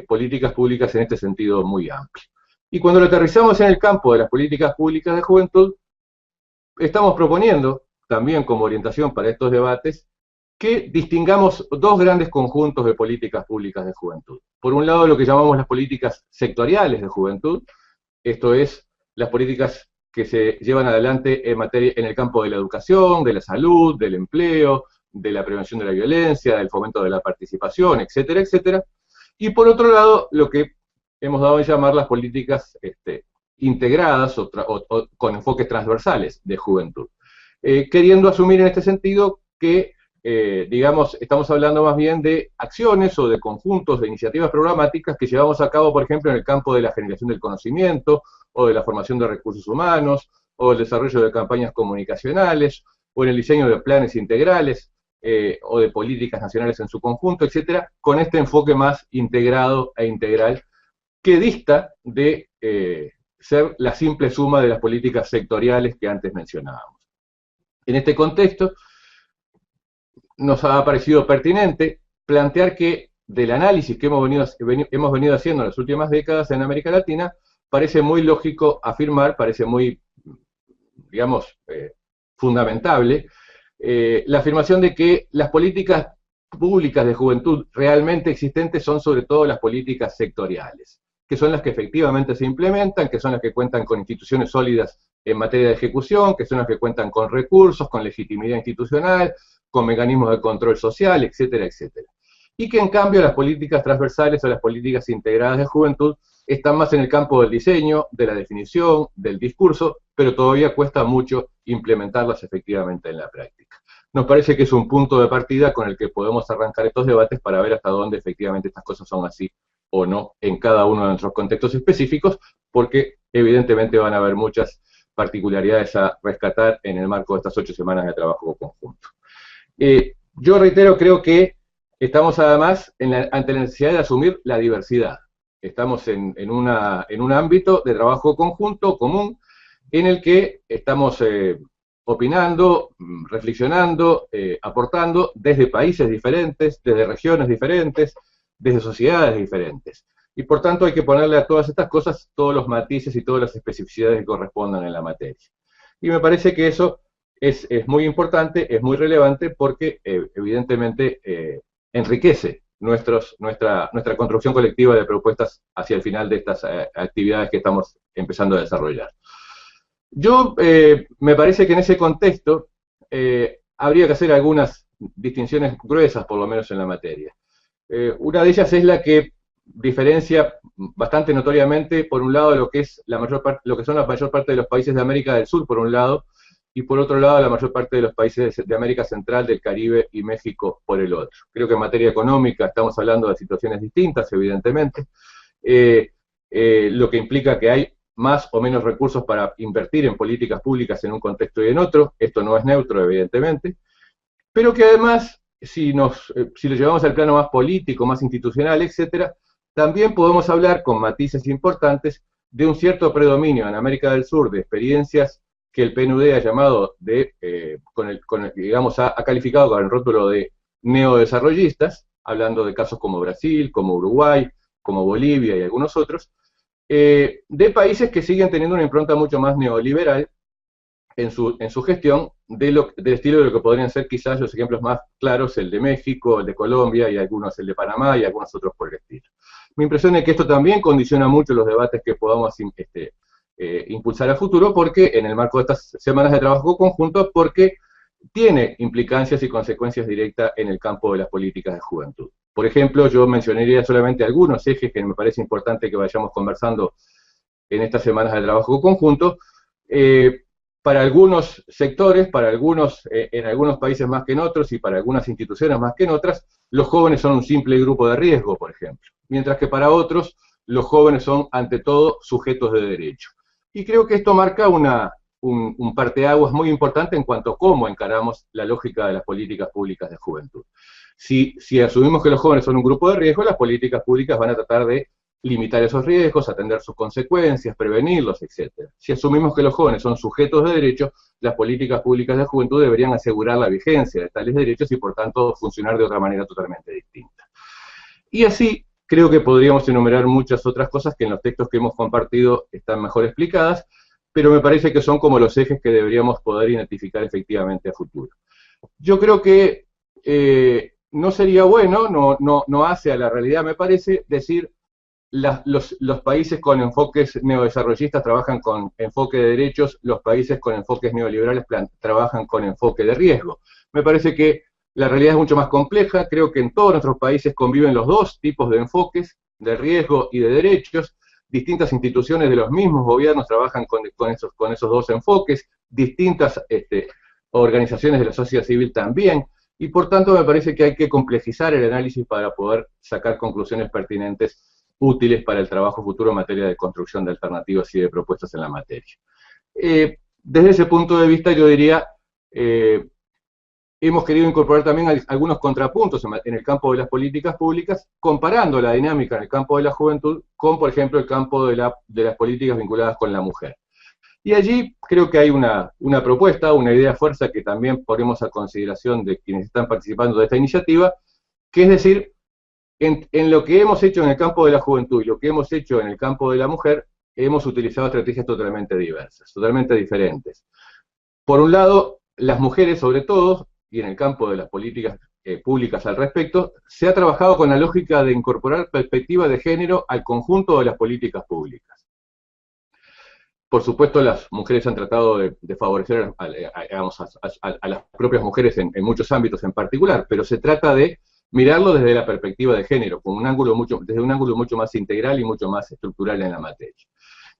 políticas públicas en este sentido muy amplio. Y cuando lo aterrizamos en el campo de las políticas públicas de juventud, estamos proponiendo, también como orientación para estos debates, que distingamos 2 grandes conjuntos de políticas públicas de juventud. Por un lado, lo que llamamos las políticas sectoriales de juventud, esto es, las políticas que se llevan adelante en el campo de la educación, de la salud, del empleo, de la prevención de la violencia, del fomento de la participación, etcétera, etcétera. Y por otro lado, lo que hemos dado en llamar las políticas integradas o con enfoques transversales de juventud. Queriendo asumir en este sentido que, estamos hablando más bien de acciones o de conjuntos de iniciativas programáticas que llevamos a cabo, por ejemplo, en el campo de la generación del conocimiento, o de la formación de recursos humanos, o el desarrollo de campañas comunicacionales, o en el diseño de planes integrales, o de políticas nacionales en su conjunto, etcétera, con este enfoque más integrado e integral que dista de ser la simple suma de las políticas sectoriales que antes mencionábamos. En este contexto, nos ha parecido pertinente plantear que del análisis que hemos venido haciendo en las últimas décadas en América Latina, parece muy lógico afirmar, parece muy, fundamentable, la afirmación de que las políticas públicas de juventud realmente existentes son sobre todo las políticas sectoriales, que son las que efectivamente se implementan, que son las que cuentan con instituciones sólidas en materia de ejecución, que son las que cuentan con recursos, con legitimidad institucional, con mecanismos de control social, etcétera, etcétera. Y que en cambio las políticas transversales o las políticas integradas de juventud están más en el campo del diseño, de la definición, del discurso, pero todavía cuesta mucho implementarlas efectivamente en la práctica. Nos parece que es un punto de partida con el que podemos arrancar estos debates para ver hasta dónde efectivamente estas cosas son así o no en cada uno de nuestros contextos específicos, porque evidentemente van a haber muchas particularidades a rescatar en el marco de estas 8 semanas de trabajo conjunto. Yo reitero, creo que estamos además ante la necesidad de asumir la diversidad. Estamos en un ámbito de trabajo conjunto, común, en el que estamos opinando, reflexionando, aportando desde países diferentes, desde regiones diferentes, desde sociedades diferentes. y por tanto hay que ponerle a todas estas cosas todos los matices y todas las especificidades que correspondan en la materia. Y me parece que eso es muy importante, es muy relevante, porque evidentemente enriquece nuestra construcción colectiva de propuestas hacia el final de estas actividades que estamos empezando a desarrollar. Me parece que en ese contexto habría que hacer algunas distinciones gruesas, por lo menos en la materia. Una de ellas es la que diferencia bastante notoriamente, por un lado, lo que son la mayor parte de los países de América del Sur, por un lado, y por otro lado, la mayor parte de los países de América Central, del Caribe y México por el otro. Creo que en materia económica estamos hablando de situaciones distintas, evidentemente, lo que implica que hay más o menos recursos para invertir en políticas públicas en un contexto y en otro. Esto no es neutro, evidentemente, pero que además, si lo llevamos al plano más político, más institucional, etcétera, también podemos hablar con matices importantes de un cierto predominio en América del Sur de experiencias que el PNUD ha llamado digamos, ha calificado con el rótulo de neodesarrollistas, hablando de casos como Brasil, como Uruguay, como Bolivia y algunos otros, de países que siguen teniendo una impronta mucho más neoliberal en su gestión, del estilo de lo que podrían ser quizás los ejemplos más claros, el de México, el de Colombia, y algunos el de Panamá, y algunos otros por el estilo. Mi impresión es que esto también condiciona mucho los debates que podamos impulsar a futuro, porque en el marco de estas semanas de trabajo conjunto, porque tiene implicancias y consecuencias directas en el campo de las políticas de juventud. Por ejemplo, yo mencionaría solamente algunos ejes que me parece importante que vayamos conversando en estas semanas de trabajo conjunto. Para algunos sectores, en algunos países más que en otros, y para algunas instituciones más que en otras, los jóvenes son un simple grupo de riesgo, por ejemplo, mientras que para otros, los jóvenes son, ante todo, sujetos de derecho. Y creo que esto marca un parteaguas muy importante en cuanto a cómo encaramos la lógica de las políticas públicas de juventud. Si asumimos que los jóvenes son un grupo de riesgo, las políticas públicas van a tratar de limitar esos riesgos, atender sus consecuencias, prevenirlos, etc. Si asumimos que los jóvenes son sujetos de derecho, las políticas públicas de juventud deberían asegurar la vigencia de tales derechos y, por tanto, funcionar de otra manera totalmente distinta. Y así, creo que podríamos enumerar muchas otras cosas que en los textos que hemos compartido están mejor explicadas, pero me parece que son como los ejes que deberíamos poder identificar efectivamente a futuro. Yo creo que no sería bueno, no hace a la realidad, me parece, decir los países con enfoques neodesarrollistas trabajan con enfoque de derechos, los países con enfoques neoliberales trabajan con enfoque de riesgo. Me parece que la realidad es mucho más compleja. Creo que en todos nuestros países conviven los dos tipos de enfoques, de riesgo y de derechos. Distintas instituciones de los mismos gobiernos trabajan con esos dos enfoques, distintas organizaciones de la sociedad civil también, y por tanto me parece que hay que complejizar el análisis para poder sacar conclusiones pertinentes, útiles para el trabajo futuro en materia de construcción de alternativas y de propuestas en la materia. Desde ese punto de vista, yo diría, hemos querido incorporar también algunos contrapuntos en el campo de las políticas públicas, comparando la dinámica en el campo de la juventud con, por ejemplo, el campo de las políticas vinculadas con la mujer. Y allí creo que hay una propuesta, una idea fuerza que también ponemos a consideración de quienes están participando de esta iniciativa, que es decir, en lo que hemos hecho en el campo de la juventud y lo que hemos hecho en el campo de la mujer, hemos utilizado estrategias totalmente diversas, totalmente diferentes. Por un lado, las mujeres sobre todo, y en el campo de las políticas públicas al respecto, se ha trabajado con la lógica de incorporar perspectiva de género al conjunto de las políticas públicas. Por supuesto, las mujeres han tratado de favorecer a las propias mujeres en muchos ámbitos en particular, pero se trata de mirarlo desde la perspectiva de género, desde un ángulo mucho más integral y mucho más estructural en la materia.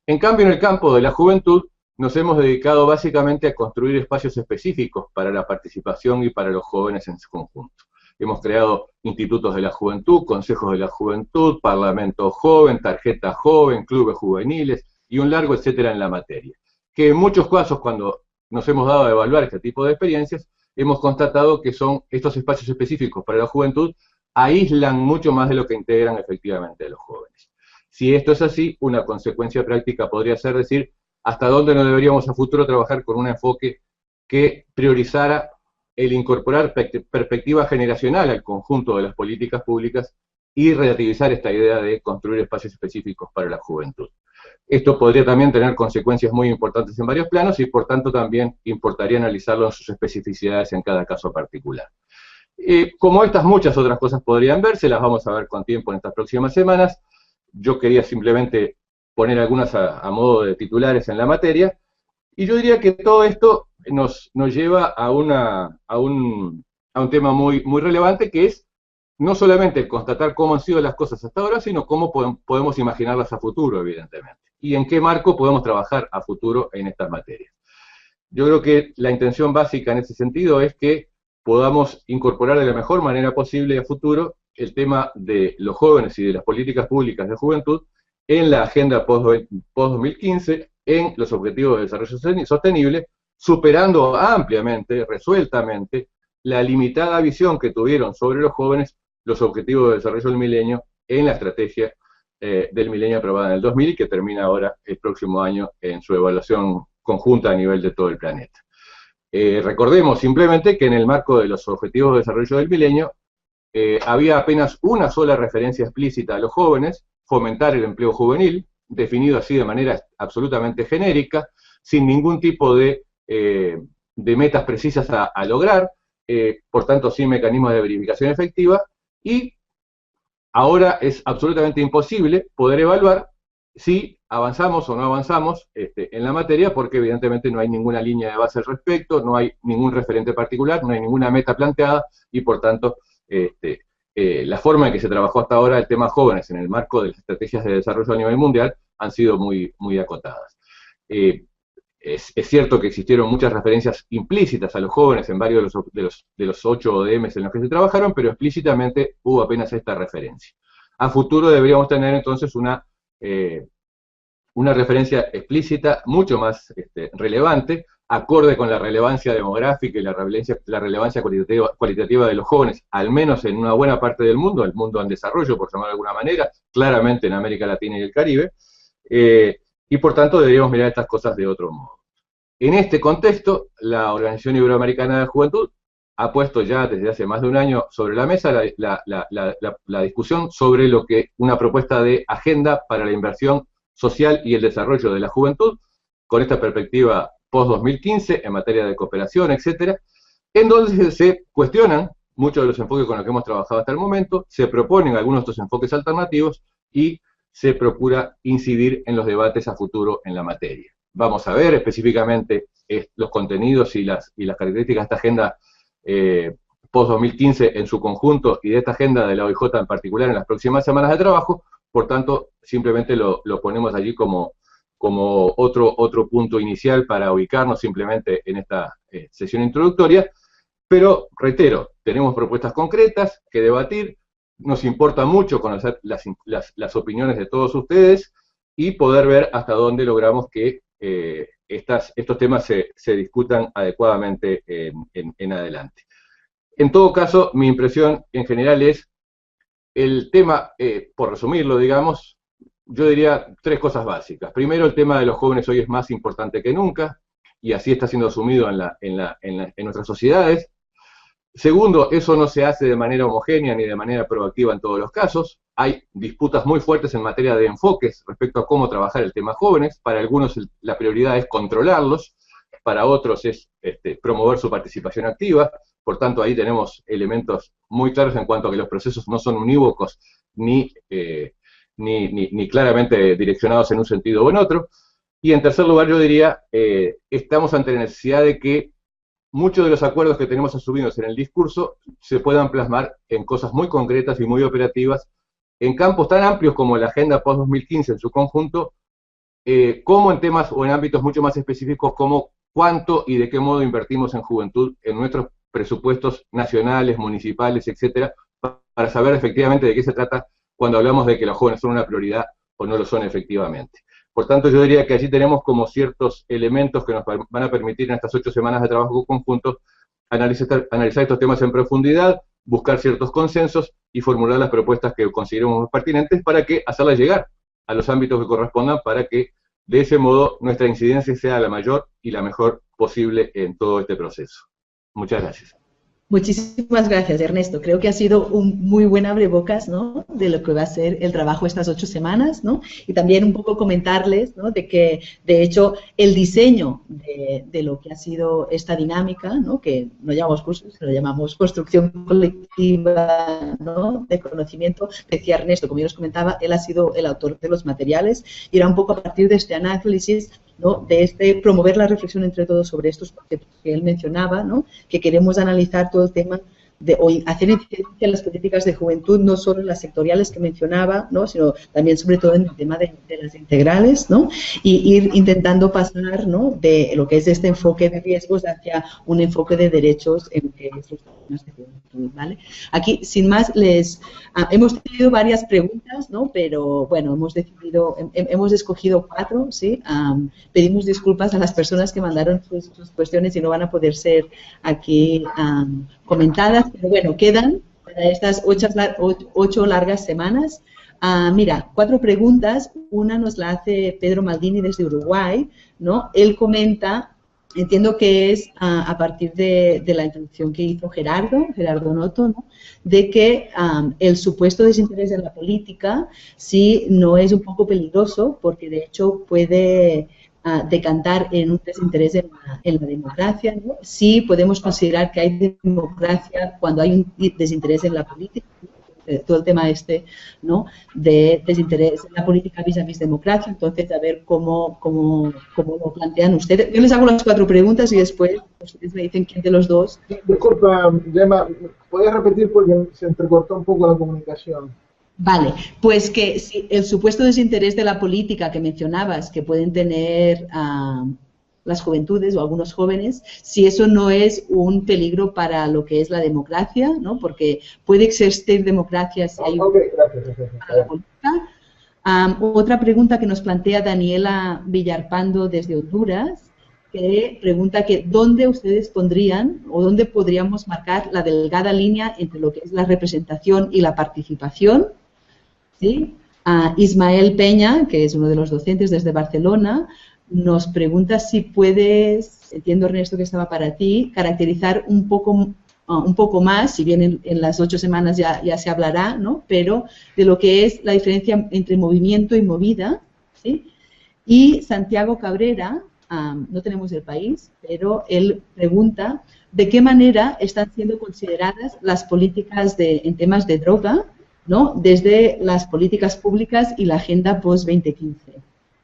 En cambio, en el campo de la juventud, nos hemos dedicado básicamente a construir espacios específicos para la participación y para los jóvenes en su conjunto. Hemos creado institutos de la juventud, consejos de la juventud, parlamento joven, tarjeta joven, clubes juveniles y un largo etcétera en la materia. Que en muchos casos, cuando nos hemos dado a evaluar este tipo de experiencias, hemos constatado que son estos espacios específicos para la juventud aíslan mucho más de lo que integran efectivamente a los jóvenes. Si esto es así, una consecuencia práctica podría ser decir hasta dónde no deberíamos a futuro trabajar con un enfoque que priorizara el incorporar perspectiva generacional al conjunto de las políticas públicas y relativizar esta idea de construir espacios específicos para la juventud. Esto podría también tener consecuencias muy importantes en varios planos y por tanto también importaría analizarlo en sus especificidades en cada caso particular. Como estas muchas otras cosas podrían verse, las vamos a ver con tiempo en estas próximas semanas. Yo quería simplemente poner algunas a modo de titulares en la materia, y yo diría que todo esto nos lleva a un tema muy relevante, que es no solamente el constatar cómo han sido las cosas hasta ahora, sino cómo podemos imaginarlas a futuro, evidentemente, y en qué marco podemos trabajar a futuro en estas materias. Yo creo que la intención básica en ese sentido es que podamos incorporar de la mejor manera posible a futuro el tema de los jóvenes y de las políticas públicas de juventud en la agenda post-2015, en los objetivos de desarrollo sostenible, superando ampliamente, resueltamente, la limitada visión que tuvieron sobre los jóvenes los objetivos de desarrollo del milenio en la estrategia del milenio aprobada en el 2000 y que termina ahora el próximo año en su evaluación conjunta a nivel de todo el planeta. Recordemos simplemente que en el marco de los objetivos de desarrollo del milenio había apenas una sola referencia explícita a los jóvenes: fomentar el empleo juvenil, definido así de manera absolutamente genérica, sin ningún tipo de metas precisas a lograr, por tanto sin mecanismos de verificación efectiva, y ahora es absolutamente imposible poder evaluar si avanzamos o no avanzamos en la materia, porque evidentemente no hay ninguna línea de base al respecto, no hay ningún referente particular, no hay ninguna meta planteada, y por tanto la forma en que se trabajó hasta ahora el tema jóvenes en el marco de las estrategias de desarrollo a nivel mundial han sido muy acotadas. Es cierto que existieron muchas referencias implícitas a los jóvenes en varios de los 8 ODMs en los que se trabajaron, pero explícitamente hubo apenas esta referencia. A futuro deberíamos tener entonces una referencia explícita mucho más relevante, acorde con la relevancia demográfica y la relevancia cualitativa de los jóvenes, al menos en una buena parte del mundo, el mundo en desarrollo, por llamarlo de alguna manera, claramente en América Latina y el Caribe, y por tanto deberíamos mirar estas cosas de otro modo. En este contexto, la Organización Iberoamericana de Juventud ha puesto ya desde hace más de un año sobre la mesa la discusión sobre lo que una propuesta de agenda para la inversión social y el desarrollo de la juventud, con esta perspectiva post-2015 en materia de cooperación, etcétera, en donde se cuestionan muchos de los enfoques con los que hemos trabajado hasta el momento, se proponen algunos de estos enfoques alternativos y se procura incidir en los debates a futuro en la materia. Vamos a ver específicamente los contenidos y las características de esta agenda post-2015 en su conjunto y de esta agenda de la OIJ en particular en las próximas semanas de trabajo. Por tanto, simplemente lo ponemos allí como otro punto inicial para ubicarnos simplemente en esta sesión introductoria, pero reitero, tenemos propuestas concretas que debatir, nos importa mucho conocer las opiniones de todos ustedes y poder ver hasta dónde logramos que estos temas se discutan adecuadamente en adelante. En todo caso, mi impresión en general es el tema, por resumirlo, digamos, yo diría 3 cosas básicas. Primero, el tema de los jóvenes hoy es más importante que nunca, y así está siendo asumido en nuestras sociedades. Segundo, eso no se hace de manera homogénea ni de manera proactiva en todos los casos. Hay disputas muy fuertes en materia de enfoques respecto a cómo trabajar el tema jóvenes. Para algunos la prioridad es controlarlos, para otros es promover su participación activa. Por tanto, ahí tenemos elementos muy claros en cuanto a que los procesos no son unívocos ni claramente direccionados en un sentido o en otro. Y en tercer lugar, yo diría, estamos ante la necesidad de que muchos de los acuerdos que tenemos asumidos en el discurso se puedan plasmar en cosas muy concretas y muy operativas, en campos tan amplios como la Agenda Post-2015 en su conjunto, como en temas o en ámbitos mucho más específicos como cuánto y de qué modo invertimos en juventud en nuestros presupuestos nacionales, municipales, etcétera, para saber efectivamente de qué se trata cuando hablamos de que los jóvenes son una prioridad o no lo son efectivamente. Por tanto, yo diría que allí tenemos como ciertos elementos que nos van a permitir en estas 8 semanas de trabajo conjunto analizar estos temas en profundidad, buscar ciertos consensos y formular las propuestas que consideremos más pertinentes para que hacerlas llegar a los ámbitos que correspondan, para que de ese modo nuestra incidencia sea la mayor y la mejor posible en todo este proceso. Muchas gracias. Muchísimas gracias, Ernesto. Creo que ha sido un muy buen abrebocas, ¿no?, de lo que va a ser el trabajo estas 8 semanas, ¿no? Y también un poco comentarles, ¿no?, de que, de hecho, el diseño de lo que ha sido esta dinámica, ¿no?, que no llamamos cursos, lo llamamos construcción colectiva, ¿no?, de conocimiento, decía Ernesto, como yo os comentaba, él ha sido el autor de los materiales y era un poco a partir de este análisis, ¿no?, de promover la reflexión entre todos sobre estos conceptos que él mencionaba, ¿no?, que queremos analizar todo el tema o hacer incidencia en las políticas de juventud, no solo en las sectoriales que mencionaba, ¿no?, sino también sobre todo en el tema de las integrales, ¿no?, y ir intentando pasar, ¿no?, de lo que es este enfoque de riesgos hacia un enfoque de derechos en lo que es los temas de juventud, ¿vale? Aquí, sin más, hemos tenido varias preguntas, ¿no?, pero bueno, hemos escogido 4, ¿sí? Pedimos disculpas a las personas que mandaron sus cuestiones y no van a poder ser aquí comentadas, pero bueno, quedan para estas 8 largas semanas. Mira, 4 preguntas. Una nos la hace Pedro Maldini desde Uruguay, ¿no? Él comenta, entiendo que es a partir de la introducción que hizo Gerardo Noto, ¿no?, de que el supuesto desinterés en la política sí no es un poco peligroso, porque de hecho puede decantar en un desinterés en la democracia, ¿no? Sí podemos considerar que hay democracia cuando hay un desinterés en la política, todo el tema ¿no?, de desinterés en la política vis-a-vis democracia. Entonces, a ver cómo lo plantean ustedes. Yo les hago las 4 preguntas y después ustedes me dicen quién de los dos. Disculpa, Gemma, ¿podías repetir porque se entrecortó un poco la comunicación? Vale, pues que si el supuesto desinterés de la política que mencionabas, que pueden tener las juventudes o algunos jóvenes, si eso no es un peligro para lo que es la democracia, ¿no? Porque puede existir democracia si hay gracias. para la política. Otra pregunta que nos plantea Daniela Villarpando desde Honduras, que pregunta que dónde ustedes pondrían o dónde podríamos marcar la delgada línea entre lo que es la representación y la participación, ¿sí? Ismael Peña, que es uno de los docentes desde Barcelona, nos pregunta si puedes, entiendo, Ernesto, que estaba para ti, caracterizar un poco más, si bien en las 8 semanas ya se hablará, ¿no?, pero de lo que es la diferencia entre movimiento y movida, ¿sí? Y Santiago Cabrera, no tenemos el país, pero él pregunta de qué manera están siendo consideradas las políticas en temas de droga, ¿no?, desde las políticas públicas y la agenda post-2015,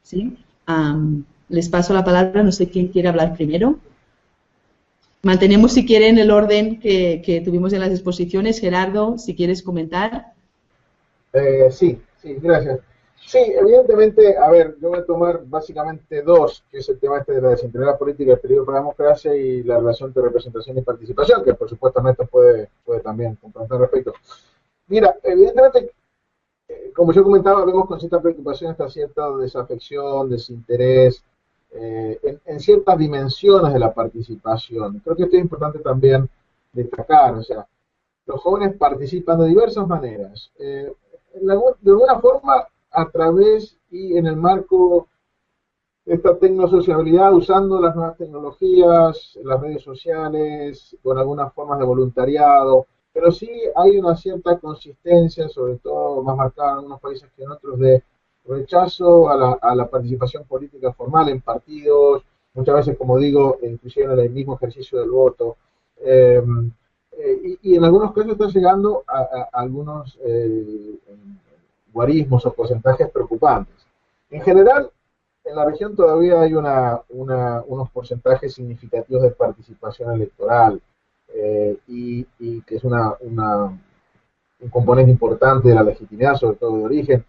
¿sí? Les paso la palabra, no sé quién quiere hablar primero. Mantenemos, si quieren, el orden que tuvimos en las exposiciones. Gerardo, si quieres comentar. Sí, gracias. Sí, evidentemente, a ver, yo voy a tomar básicamente 2, que es el tema de la desintegración política, el peligro para la democracia y la relación entre representación y participación, que por supuesto Ernesto puede también complementar al respecto. Mira, evidentemente, como yo comentaba, vemos con cierta preocupación esta cierta desafección, desinterés, en ciertas dimensiones de la participación. Creo que esto es importante también destacar, o sea, los jóvenes participan de diversas maneras. De alguna forma, a través y en el marco de esta tecnosociabilidad, usando las nuevas tecnologías, las redes sociales, con algunas formas de voluntariado, pero sí hay una cierta consistencia, sobre todo más marcada en algunos países que en otros, de rechazo a la participación política formal en partidos, muchas veces, como digo, inclusive en el mismo ejercicio del voto. Y en algunos casos está llegando a algunos guarismos o porcentajes preocupantes. En general, en la región todavía hay unos porcentajes significativos de participación electoral y que es un componente importante de la legitimidad, sobre todo de origen,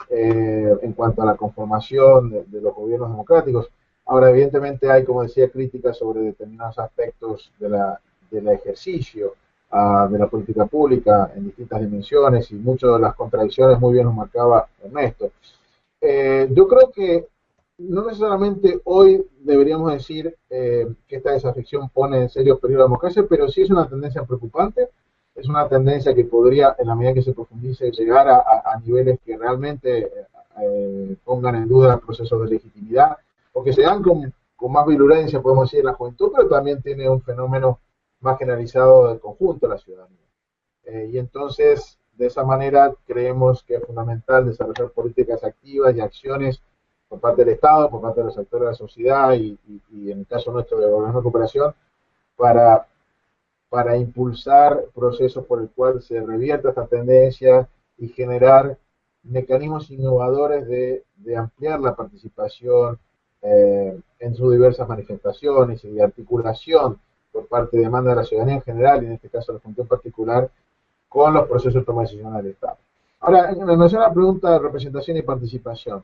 en cuanto a la conformación de los gobiernos democráticos. Ahora, evidentemente hay, como decía, críticas sobre determinados aspectos del ejercicio de la política pública en distintas dimensiones y muchas de las contradicciones muy bien nos marcaba Ernesto. Yo creo que no necesariamente hoy deberíamos decir que esta desafección pone en serio peligro a la democracia, pero sí es una tendencia preocupante, es una tendencia que podría, en la medida que se profundice, llegar a niveles que realmente pongan en duda procesos de legitimidad, o que se dan con más virulencia, podemos decir, en la juventud, pero también tiene un fenómeno más generalizado del conjunto de la ciudadanía. Y entonces, de esa manera, creemos que es fundamental desarrollar políticas activas y acciones por parte del Estado, por parte de los actores de la sociedad y en el caso nuestro de Gobierno de Cooperación, para, para impulsar procesos por el cual se revierta esta tendencia y generar mecanismos innovadores de ampliar la participación en sus diversas manifestaciones y de articulación por parte de demanda de la ciudadanía en general, y en este caso la Junta en particular, con los procesos de toma de decisión del Estado. Ahora, en relación a la pregunta de representación y participación,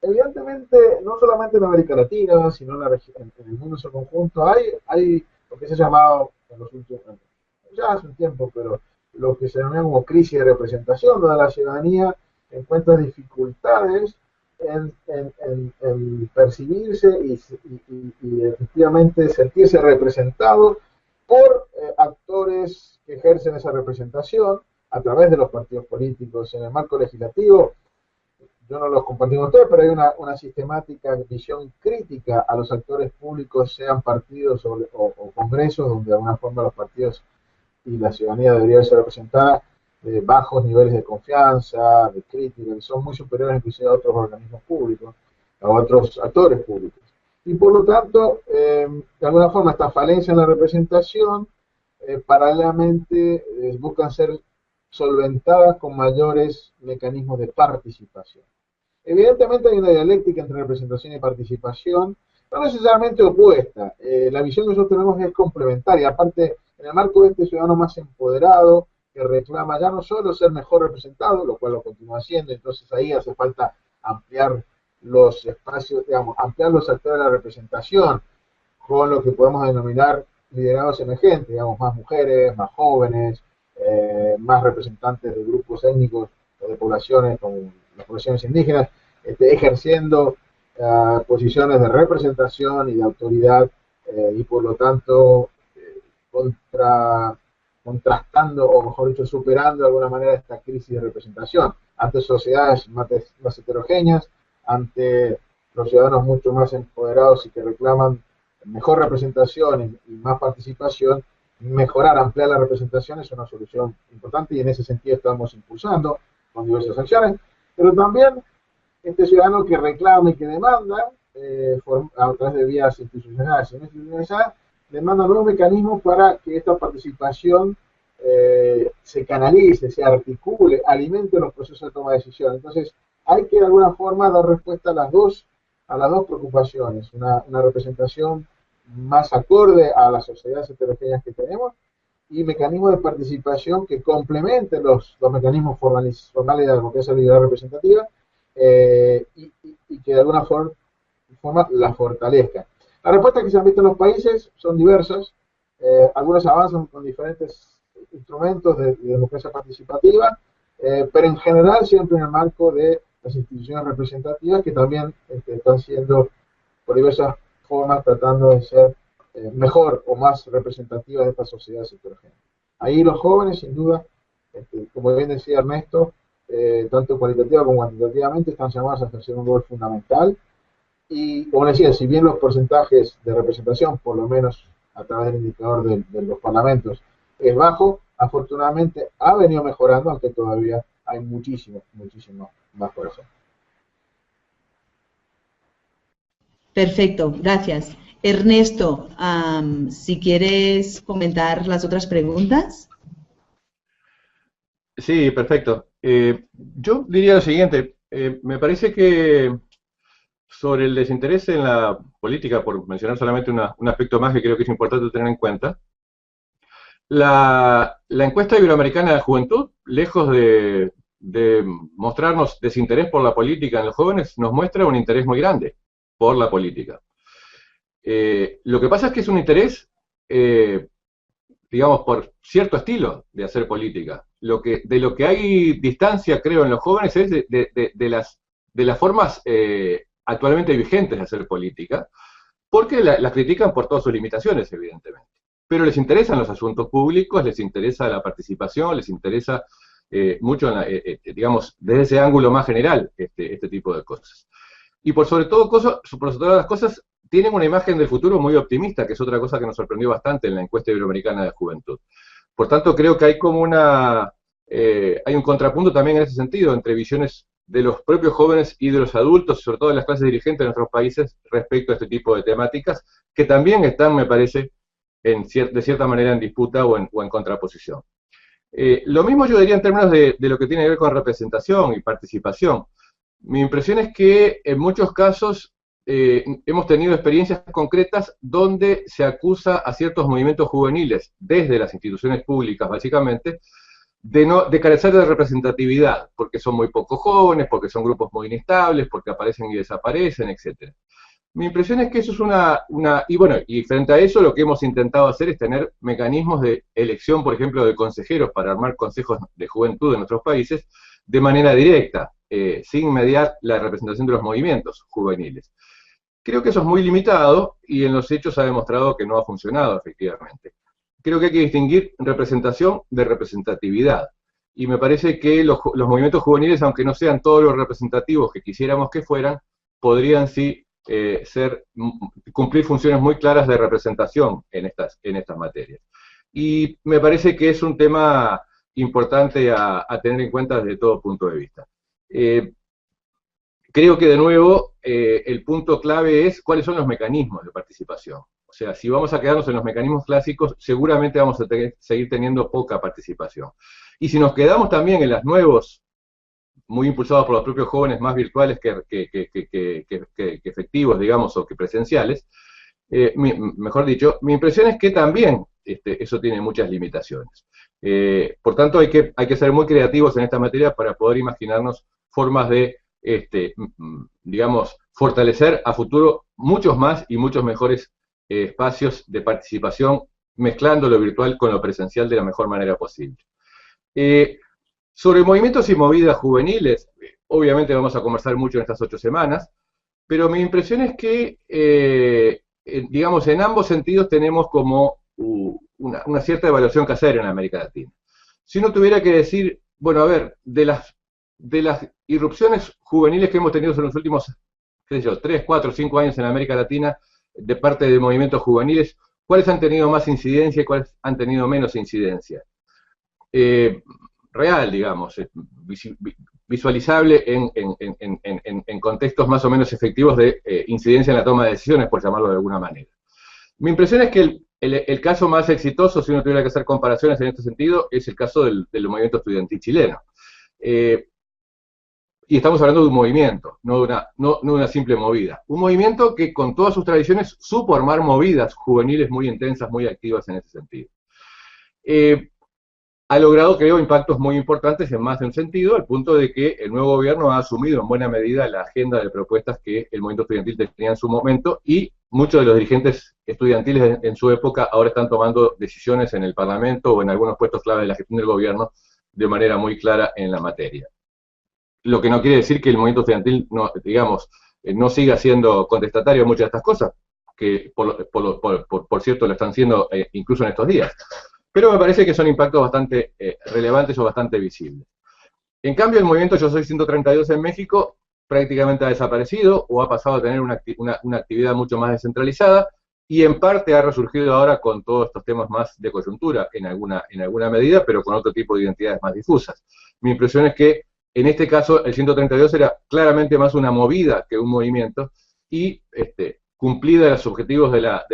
evidentemente, no solamente en América Latina, sino en el mundo en su conjunto, hay lo que se ha llamado en los últimos años, ya hace un tiempo, pero lo que se denomina como crisis de representación, donde la ciudadanía encuentra dificultades en percibirse y efectivamente sentirse representado por actores que ejercen esa representación a través de los partidos políticos. En el marco legislativo, yo no los compartimos con ustedes, pero hay una sistemática visión crítica a los actores públicos, sean partidos o congresos, donde de alguna forma los partidos y la ciudadanía debería ser representada de bajos niveles de confianza, de crítica, que son muy superiores inclusive a otros organismos públicos, a otros actores públicos. Y por lo tanto, de alguna forma, esta falencia en la representación, paralelamente buscan ser solventadas con mayores mecanismos de participación. Evidentemente hay una dialéctica entre representación y participación, no necesariamente opuesta. La visión que nosotros tenemos es complementaria. Aparte, en el marco de este ciudadano más empoderado, que reclama ya no solo ser mejor representado, lo cual lo continúa haciendo, entonces ahí hace falta ampliar los espacios, digamos, ampliar los actores de la representación con lo que podemos denominar liderados emergentes, digamos, más mujeres, más jóvenes, más representantes de grupos étnicos o de poblaciones como las poblaciones indígenas, ejerciendo posiciones de representación y de autoridad y por lo tanto contrastando o mejor dicho superando de alguna manera esta crisis de representación ante sociedades más heterogéneas, ante los ciudadanos mucho más empoderados y que reclaman mejor representación y más participación. Mejorar, ampliar la representación es una solución importante y en ese sentido estamos impulsando con diversas acciones, pero también este ciudadano que reclama y que demanda a través de vías institucionales y no institucionalizadas, demanda nuevos mecanismos para que esta participación se canalice, se articule, alimente los procesos de toma de decisión. Entonces hay que de alguna forma dar respuesta a las dos preocupaciones, una representación más acorde a las sociedades heterogéneas que tenemos y mecanismos de participación que complementen los mecanismos formales de la democracia liberal representativa y que de alguna forma la fortalezcan. Las respuestas que se han visto en los países son diversas, algunos avanzan con diferentes instrumentos de democracia participativa, pero en general siempre en el marco de las instituciones representativas que también están siendo por diversas formas tratando de ser mejor o más representativas de estas sociedades heterogéneas. Ahí los jóvenes, sin duda, como bien decía Ernesto, tanto cualitativa como cuantitativamente, están llamados a ejercer un rol fundamental. Y, como decía, si bien los porcentajes de representación, por lo menos a través del indicador de los parlamentos, es bajo, afortunadamente ha venido mejorando, aunque todavía hay muchísimo más por hacer. Perfecto, gracias. Ernesto, si quieres comentar las otras preguntas. Sí, perfecto. Yo diría lo siguiente, me parece que sobre el desinterés en la política, por mencionar solamente un aspecto más que creo que es importante tener en cuenta, la encuesta iberoamericana de juventud, lejos de mostrarnos desinterés por la política en los jóvenes, nos muestra un interés muy grande por la política. Lo que pasa es que es un interés, digamos, por cierto estilo de hacer política. De lo que hay distancia, creo, en los jóvenes es de las formas actualmente vigentes de hacer política, porque las critican por todas sus limitaciones, evidentemente. Pero les interesan los asuntos públicos, les interesa la participación, les interesa mucho, digamos, desde ese ángulo más general, este tipo de cosas. Y por sobre todas las cosas, tienen una imagen del futuro muy optimista, que es otra cosa que nos sorprendió bastante en la encuesta iberoamericana de juventud. Por tanto, creo que hay como hay un contrapunto también en ese sentido, entre visiones de los propios jóvenes y de los adultos, sobre todo de las clases dirigentes de nuestros países, respecto a este tipo de temáticas, que también están, me parece, de cierta manera en disputa o en contraposición. Lo mismo yo diría en términos de lo que tiene que ver con representación y participación. Mi impresión es que en muchos casos hemos tenido experiencias concretas donde se acusa a ciertos movimientos juveniles, desde las instituciones públicas básicamente, de carecer de representatividad, porque son muy poco jóvenes, porque son grupos muy inestables, porque aparecen y desaparecen, etc. Mi impresión es que eso es y bueno, y frente a eso lo que hemos intentado hacer es tener mecanismos de elección, por ejemplo, de consejeros para armar consejos de juventud en nuestros países de manera directa, sin mediar la representación de los movimientos juveniles. Creo que eso es muy limitado y en los hechos ha demostrado que no ha funcionado efectivamente. Creo que hay que distinguir representación de representatividad. Y me parece que los movimientos juveniles, aunque no sean todos los representativos que quisiéramos que fueran, podrían sí cumplir funciones muy claras de representación en estas materias. Y me parece que es un tema importante a tener en cuenta desde todo punto de vista. Creo que de nuevo el punto clave es cuáles son los mecanismos de participación. O sea, si vamos a quedarnos en los mecanismos clásicos, seguramente vamos a seguir teniendo poca participación. Y si nos quedamos también en los nuevos, muy impulsados por los propios jóvenes, más virtuales que efectivos, digamos, o que presenciales, mejor dicho, mi impresión es que también eso tiene muchas limitaciones. Por tanto, hay que ser muy creativos en esta materia para poder imaginarnos formas de, digamos, fortalecer a futuro muchos más y muchos mejores espacios de participación, mezclando lo virtual con lo presencial de la mejor manera posible. Sobre movimientos y movidas juveniles, obviamente vamos a conversar mucho en estas 8 semanas, pero mi impresión es que, digamos, en ambos sentidos tenemos como una cierta evaluación que hacer en América Latina. Si uno tuviera que decir, bueno, a ver, de las irrupciones juveniles que hemos tenido en los últimos, qué sé yo, 3, 4, 5 años en América Latina, de parte de movimientos juveniles, ¿cuáles han tenido más incidencia y cuáles han tenido menos incidencia? Real, digamos, visualizable en contextos más o menos efectivos de incidencia en la toma de decisiones, por llamarlo de alguna manera. Mi impresión es que el caso más exitoso, si uno tuviera que hacer comparaciones en este sentido, es el caso del movimiento estudiantil chileno. Y estamos hablando de un movimiento, no de una simple movida. Un movimiento que con todas sus tradiciones supo armar movidas juveniles muy intensas, muy activas en ese sentido. Ha logrado, creo, impactos muy importantes en más de un sentido, al punto de que el nuevo gobierno ha asumido en buena medida la agenda de propuestas que el movimiento estudiantil tenía en su momento, y muchos de los dirigentes estudiantiles en su época ahora están tomando decisiones en el Parlamento o en algunos puestos clave de la gestión del gobierno de manera muy clara en la materia. Lo que no quiere decir que el movimiento estudiantil, no, digamos, no siga siendo contestatario a muchas de estas cosas, que por cierto lo están siendo incluso en estos días. Pero me parece que son impactos bastante relevantes o bastante visibles. En cambio, el movimiento Yo Soy 132 en México prácticamente ha desaparecido o ha pasado a tener una actividad mucho más descentralizada, y en parte ha resurgido ahora con todos estos temas más de coyuntura en alguna medida, pero con otro tipo de identidades más difusas. Mi impresión es que en este caso el 132 era claramente más una movida que un movimiento, y cumplida los objetivos de la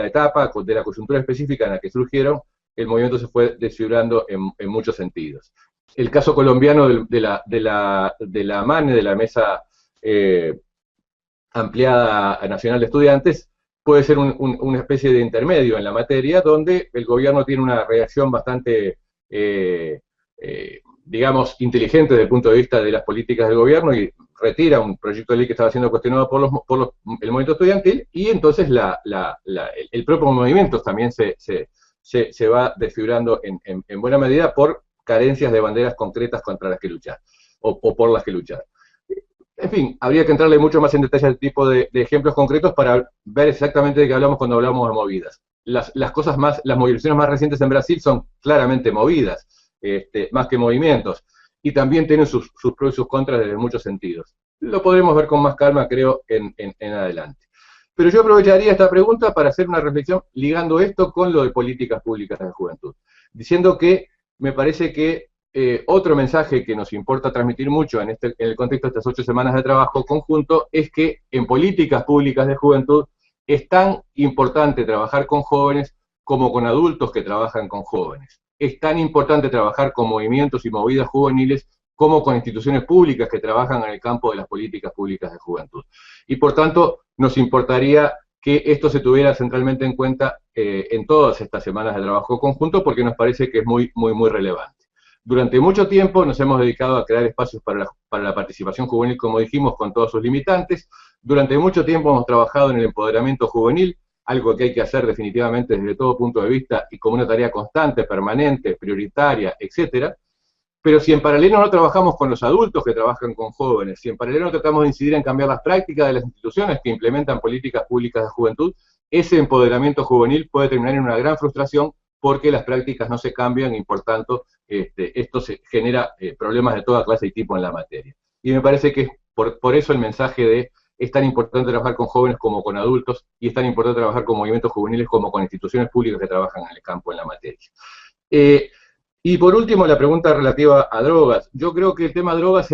etapa, de la coyuntura específica en la que surgieron, el movimiento se fue desfibrando en muchos sentidos. El caso colombiano de la MANE, de la Mesa Ampliada Nacional de Estudiantes, puede ser una especie de intermedio en la materia, donde el gobierno tiene una reacción bastante, digamos, inteligente desde el punto de vista de las políticas del gobierno, y retira un proyecto de ley que estaba siendo cuestionado por el movimiento estudiantil, y entonces el propio movimiento también se va desfibrando en buena medida por carencias de banderas concretas contra las que luchar, o por las que luchar. En fin, habría que entrarle mucho más en detalle al tipo de ejemplos concretos para ver exactamente de qué hablamos cuando hablamos de movidas. Las movilizaciones más recientes en Brasil son claramente movidas, más que movimientos, y también tienen sus pros y sus contras desde muchos sentidos. Lo podremos ver con más calma, creo, en adelante. Pero yo aprovecharía esta pregunta para hacer una reflexión ligando esto con lo de políticas públicas de juventud, diciendo que me parece que otro mensaje que nos importa transmitir mucho en el contexto de estas 8 semanas de trabajo conjunto es que en políticas públicas de juventud es tan importante trabajar con jóvenes como con adultos que trabajan con jóvenes. Es tan importante trabajar con movimientos y movidas juveniles como con instituciones públicas que trabajan en el campo de las políticas públicas de juventud. Y por tanto, nos importaría que esto se tuviera centralmente en cuenta en todas estas semanas de trabajo conjunto, porque nos parece que es muy relevante. Durante mucho tiempo nos hemos dedicado a crear espacios para la participación juvenil, como dijimos, con todos sus limitantes. Durante mucho tiempo hemos trabajado en el empoderamiento juvenil, algo que hay que hacer definitivamente desde todo punto de vista y como una tarea constante, permanente, prioritaria, etcétera. Pero si en paralelo no trabajamos con los adultos que trabajan con jóvenes, si en paralelo no tratamos de incidir en cambiar las prácticas de las instituciones que implementan políticas públicas de juventud, ese empoderamiento juvenil puede terminar en una gran frustración porque las prácticas no se cambian y por tanto esto genera problemas de toda clase y tipo en la materia. Y me parece que por eso el mensaje de es tan importante trabajar con jóvenes como con adultos y es tan importante trabajar con movimientos juveniles como con instituciones públicas que trabajan en el campo en la materia. Y por último, la pregunta relativa a drogas. Yo creo que el tema drogas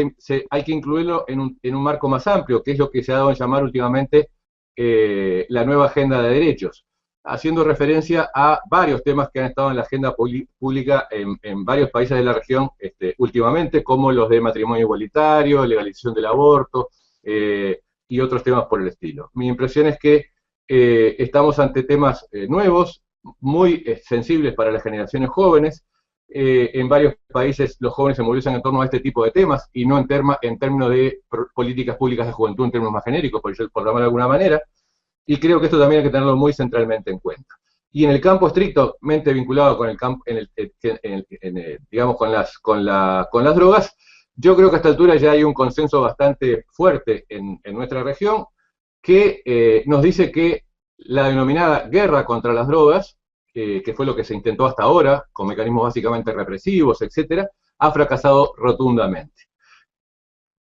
hay que incluirlo en un marco más amplio, que es lo que se ha dado en llamar últimamente la nueva agenda de derechos, haciendo referencia a varios temas que han estado en la agenda pública en varios países de la región últimamente, como los de matrimonio igualitario, legalización del aborto y otros temas por el estilo. Mi impresión es que estamos ante temas nuevos, muy sensibles para las generaciones jóvenes. En varios países los jóvenes se movilizan en torno a este tipo de temas y no en términos de políticas públicas de juventud en términos más genéricos, por llamarlo de alguna manera, y creo que esto también hay que tenerlo muy centralmente en cuenta. Y en el campo estrictamente vinculado con el campo, digamos, con las drogas, yo creo que a esta altura ya hay un consenso bastante fuerte en nuestra región que nos dice que la denominada guerra contra las drogas, que fue lo que se intentó hasta ahora, con mecanismos básicamente represivos, etcétera, ha fracasado rotundamente.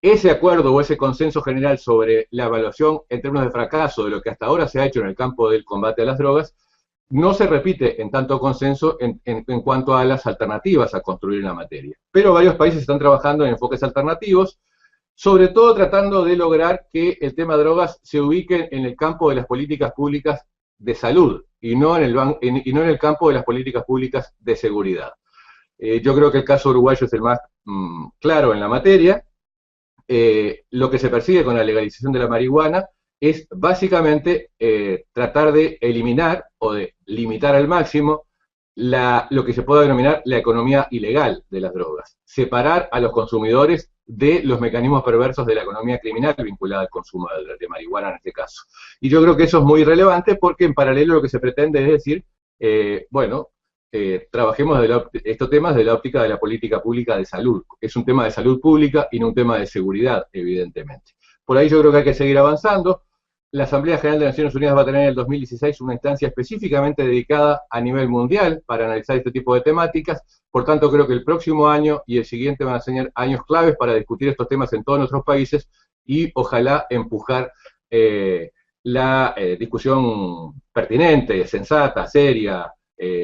Ese acuerdo o ese consenso general sobre la evaluación en términos de fracaso de lo que hasta ahora se ha hecho en el campo del combate a las drogas, no se repite en tanto consenso en cuanto a las alternativas a construir en la materia. Pero varios países están trabajando en enfoques alternativos, sobre todo tratando de lograr que el tema de drogas se ubique en el campo de las políticas públicas de salud y no en el campo de las políticas públicas de seguridad. Yo creo que el caso uruguayo es el más claro en la materia. Lo que se persigue con la legalización de la marihuana es básicamente tratar de eliminar o de limitar al máximo lo que se puede denominar la economía ilegal de las drogas, separar a los consumidores de los mecanismos perversos de la economía criminal vinculada al consumo de marihuana en este caso. Y yo creo que eso es muy relevante porque en paralelo lo que se pretende es decir, trabajemos estos temas de la óptica de la política pública de salud. Es un tema de salud pública y no un tema de seguridad, evidentemente. Por ahí yo creo que hay que seguir avanzando. La Asamblea General de Naciones Unidas va a tener en el 2016 una instancia específicamente dedicada a nivel mundial para analizar este tipo de temáticas. Por tanto, creo que el próximo año y el siguiente van a ser años claves para discutir estos temas en todos nuestros países y ojalá empujar la discusión pertinente, sensata, seria,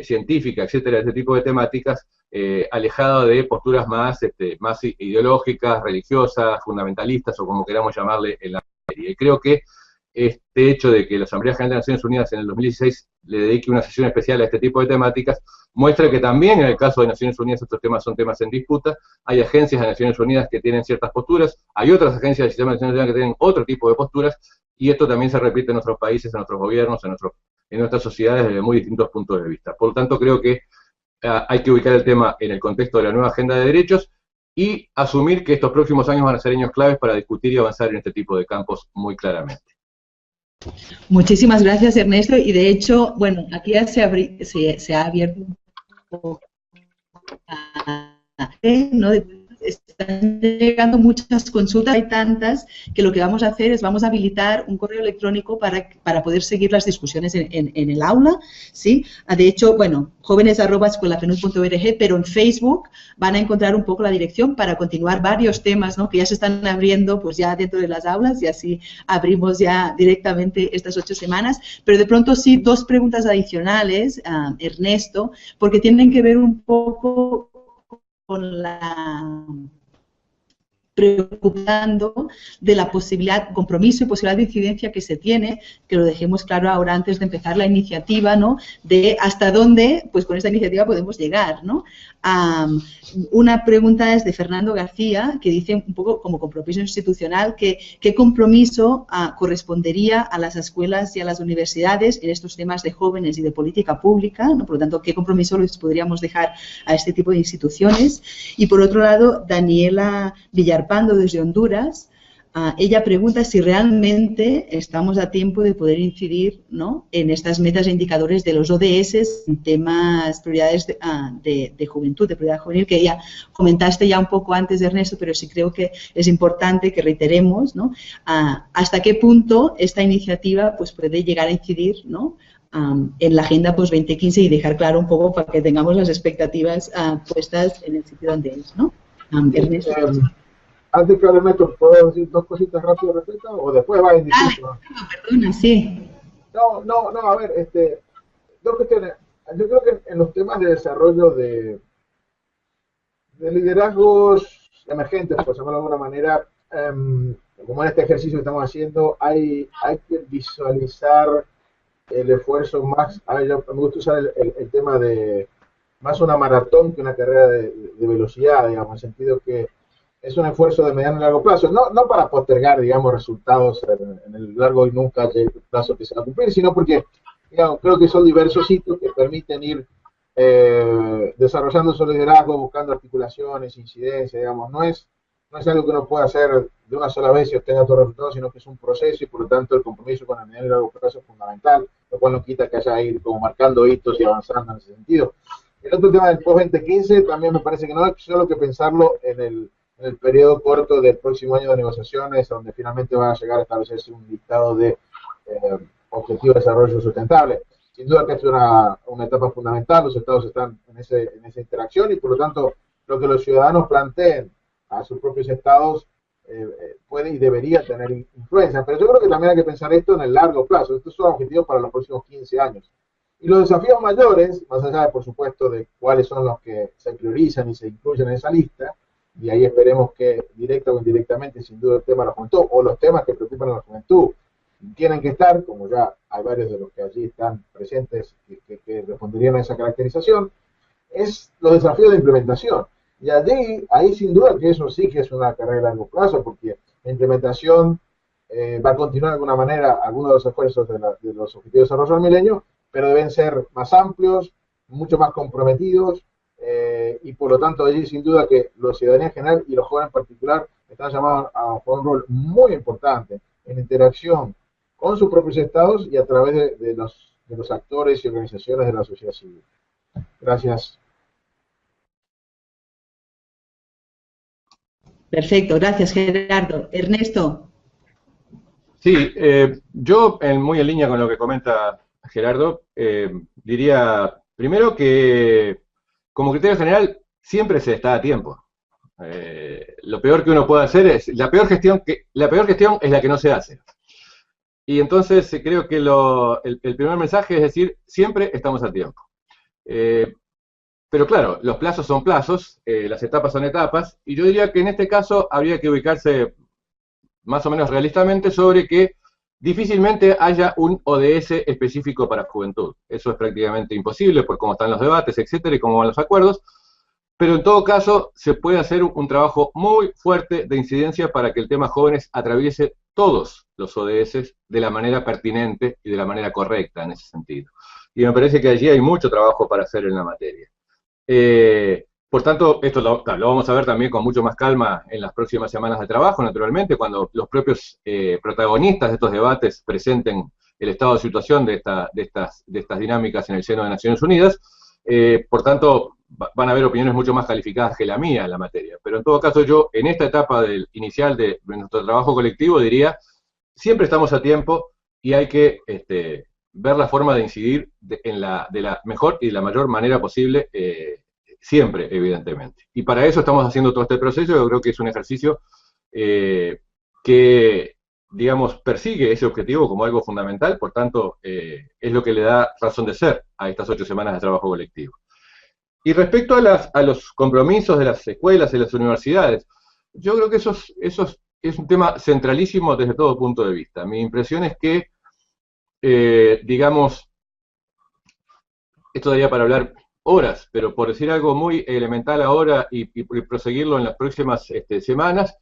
científica, etcétera, de este tipo de temáticas, alejada de posturas más ideológicas, religiosas, fundamentalistas o como queramos llamarle en la materia. Y creo que este hecho de que la Asamblea General de Naciones Unidas en el 2016 le dedique una sesión especial a este tipo de temáticas, muestra que también en el caso de Naciones Unidas estos temas son temas en disputa. Hay agencias de Naciones Unidas que tienen ciertas posturas, hay otras agencias del sistema de Naciones Unidas que tienen otro tipo de posturas, y esto también se repite en nuestros países, en nuestros gobiernos, en nuestras sociedades desde muy distintos puntos de vista. Por lo tanto, creo que hay que ubicar el tema en el contexto de la nueva agenda de derechos y asumir que estos próximos años van a ser años claves para discutir y avanzar en este tipo de campos muy claramente. Muchísimas gracias, Ernesto. Y de hecho, bueno, aquí ya se ha abierto un poco, ¿no?, de están llegando muchas consultas, hay tantas, que lo que vamos a hacer es vamos a habilitar un correo electrónico para poder seguir las discusiones en el aula, ¿sí? De hecho, bueno, jóvenes@escuelafenud.org, pero en Facebook van a encontrar un poco la dirección para continuar varios temas, ¿no?, que ya se están abriendo pues ya dentro de las aulas, y así abrimos ya directamente estas 8 semanas. Pero de pronto sí, 2 preguntas adicionales, Ernesto, porque tienen que ver un poco con la preocupando de la posibilidad, compromiso y posibilidad de incidencia que se tiene, que lo dejemos claro ahora antes de empezar la iniciativa, ¿no?, de hasta dónde, pues con esta iniciativa podemos llegar, ¿no? Una pregunta es de Fernando García, que dice un poco como compromiso institucional, que qué compromiso correspondería a las escuelas y a las universidades en estos temas de jóvenes y de política pública, ¿no? Por lo tanto, qué compromiso les podríamos dejar a este tipo de instituciones. Y por otro lado, Daniela Villarpando, desde Honduras, ella pregunta si realmente estamos a tiempo de poder incidir, ¿no?, en estas metas e indicadores de los ODS en temas, prioridades de juventud, de prioridad juvenil, que ya comentaste ya un poco antes, Ernesto, pero sí creo que es importante que reiteremos, ¿no?, hasta qué punto esta iniciativa pues puede llegar a incidir, ¿no?, en la Agenda Post 2015, y dejar claro un poco para que tengamos las expectativas puestas en el sitio donde es, ¿no? Ernesto. Antes que Ernesto, ¿puedo decir 2 cositas rápido respecto? ¿O después va en distinto? Perdona, sí. No, a ver, 2 cuestiones. Yo creo que en los temas de desarrollo de liderazgos emergentes, por llamarlo de alguna manera, como en este ejercicio que estamos haciendo, hay que visualizar el esfuerzo más. A ver, yo me gusta usar el tema de más una maratón que una carrera de velocidad, digamos, en el sentido que es un esfuerzo de mediano y largo plazo, no para postergar, digamos, resultados en el largo y nunca plazo que se va a cumplir, sino porque, digamos, creo que son diversos sitios que permiten ir desarrollando su liderazgo, buscando articulaciones, incidencias, digamos, no es algo que uno pueda hacer de una sola vez y obtenga todos los resultados, sino que es un proceso, y por lo tanto el compromiso con el mediano y largo plazo es fundamental, lo cual no quita que haya que ir como marcando hitos y avanzando en ese sentido. El otro tema del post-2015 también me parece que no es solo que pensarlo en el periodo corto del próximo año de negociaciones, donde finalmente va a llegar a establecerse un listado de objetivos de desarrollo sustentable. Sin duda que es una etapa fundamental, los estados están en esa interacción, y por lo tanto lo que los ciudadanos planteen a sus propios estados puede y debería tener influencia. Pero yo creo que también hay que pensar esto en el largo plazo. Estos son objetivos para los próximos 15 años. Y los desafíos mayores, más allá de, por supuesto, de cuáles son los que se priorizan y se incluyen en esa lista, y ahí esperemos que directa o indirectamente, sin duda, el tema de la juventud o los temas que preocupan a la juventud tienen que estar, como ya hay varios de los que allí están presentes que responderían a esa caracterización, es los desafíos de implementación. Y ahí sin duda que eso sí que es una carrera de largo plazo, porque la implementación va a continuar de alguna manera algunos de los esfuerzos de los objetivos de desarrollo del milenio, pero deben ser más amplios, mucho más comprometidos, y por lo tanto allí sin duda que la ciudadanía en general y los jóvenes en particular están llamados a jugar un rol muy importante en interacción con sus propios estados y a través de los actores y organizaciones de la sociedad civil. Gracias. Perfecto, gracias, Gerardo. Ernesto. Sí, yo muy en línea con lo que comenta Gerardo, diría primero que como criterio general siempre se está a tiempo. Lo peor que uno puede hacer es, la peor gestión es la que no se hace. Y entonces creo que el primer mensaje es decir, siempre estamos a tiempo. Pero claro, los plazos son plazos, las etapas son etapas, y yo diría que en este caso habría que ubicarse más o menos realistamente sobre que difícilmente haya un ODS específico para juventud. Eso es prácticamente imposible por cómo están los debates, etcétera, y cómo van los acuerdos, pero en todo caso se puede hacer un trabajo muy fuerte de incidencia para que el tema jóvenes atraviese todos los ODS de la manera pertinente y de la manera correcta en ese sentido. Y me parece que allí hay mucho trabajo para hacer en la materia. Por tanto, esto lo vamos a ver también con mucho más calma en las próximas semanas de trabajo, naturalmente, cuando los propios protagonistas de estos debates presenten el estado de situación de estas dinámicas en el seno de Naciones Unidas. Por tanto, van a haber opiniones mucho más calificadas que la mía en la materia. Pero en todo caso yo, en esta etapa inicial de nuestro trabajo colectivo, diría, siempre estamos a tiempo y hay que ver la forma de incidir de la mejor y de la mayor manera posible, siempre, evidentemente. Y para eso estamos haciendo todo este proceso. Yo creo que es un ejercicio que, digamos, persigue ese objetivo como algo fundamental, por tanto, es lo que le da razón de ser a estas 8 semanas de trabajo colectivo. Y respecto a los compromisos de las escuelas y las universidades, yo creo que eso es un tema centralísimo desde todo punto de vista. Mi impresión es que, digamos, esto daría para hablar horas, pero por decir algo muy elemental ahora y proseguirlo en las próximas semanas,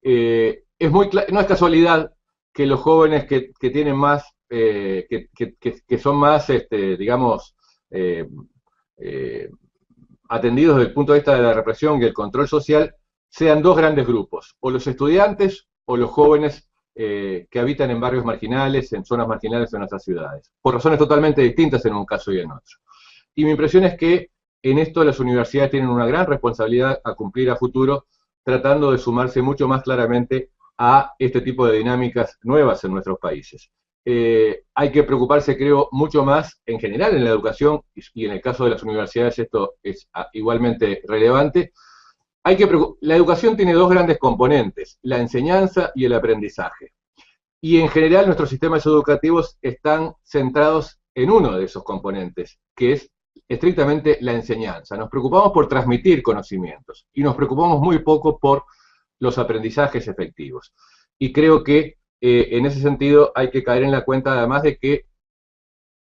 no es casualidad que los jóvenes que tienen más, que son más, digamos, atendidos desde el punto de vista de la represión y el control social, sean dos grandes grupos, o los estudiantes o los jóvenes que habitan en barrios marginales, en zonas marginales de nuestras ciudades, por razones totalmente distintas en un caso y en otro. Y mi impresión es que en esto las universidades tienen una gran responsabilidad a cumplir a futuro, tratando de sumarse mucho más claramente a este tipo de dinámicas nuevas en nuestros países. Hay que preocuparse, creo, mucho más en general en la educación, y en el caso de las universidades esto es igualmente relevante. La educación tiene dos grandes componentes, la enseñanza y el aprendizaje. Y en general nuestros sistemas educativos están centrados en uno de esos componentes, que es estrictamente la enseñanza. Nos preocupamos por transmitir conocimientos y nos preocupamos muy poco por los aprendizajes efectivos. Y creo que en ese sentido hay que caer en la cuenta además de que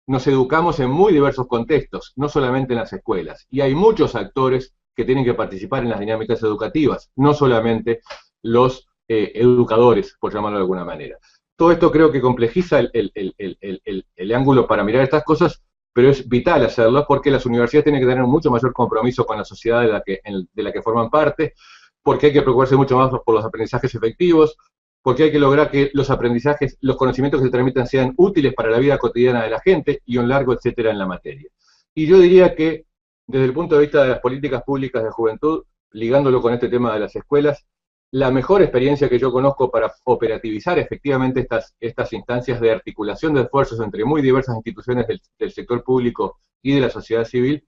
nos educamos en muy diversos contextos, no solamente en las escuelas, y hay muchos actores que tienen que participar en las dinámicas educativas, no solamente los educadores, por llamarlo de alguna manera. Todo esto creo que complejiza el ángulo para mirar estas cosas, pero es vital hacerlo porque las universidades tienen que tener un mucho mayor compromiso con la sociedad de la que forman parte, porque hay que preocuparse mucho más por los aprendizajes efectivos, porque hay que lograr que los aprendizajes, los conocimientos que se transmitan sean útiles para la vida cotidiana de la gente, y un largo etcétera en la materia. Y yo diría que, desde el punto de vista de las políticas públicas de juventud, ligándolo con este tema de las escuelas, la mejor experiencia que yo conozco para operativizar efectivamente estas instancias de articulación de esfuerzos entre muy diversas instituciones del sector público y de la sociedad civil,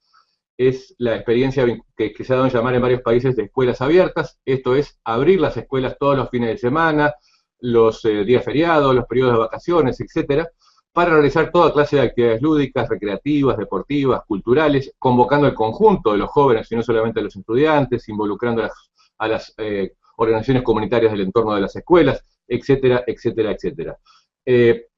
es la experiencia que se ha dado en llamar en varios países de escuelas abiertas. Esto es abrir las escuelas todos los fines de semana, los días feriados, los periodos de vacaciones, etcétera, para realizar toda clase de actividades lúdicas, recreativas, deportivas, culturales, convocando al conjunto de los jóvenes y no solamente a los estudiantes, involucrando a las organizaciones comunitarias del entorno de las escuelas, etcétera, etcétera, etcétera.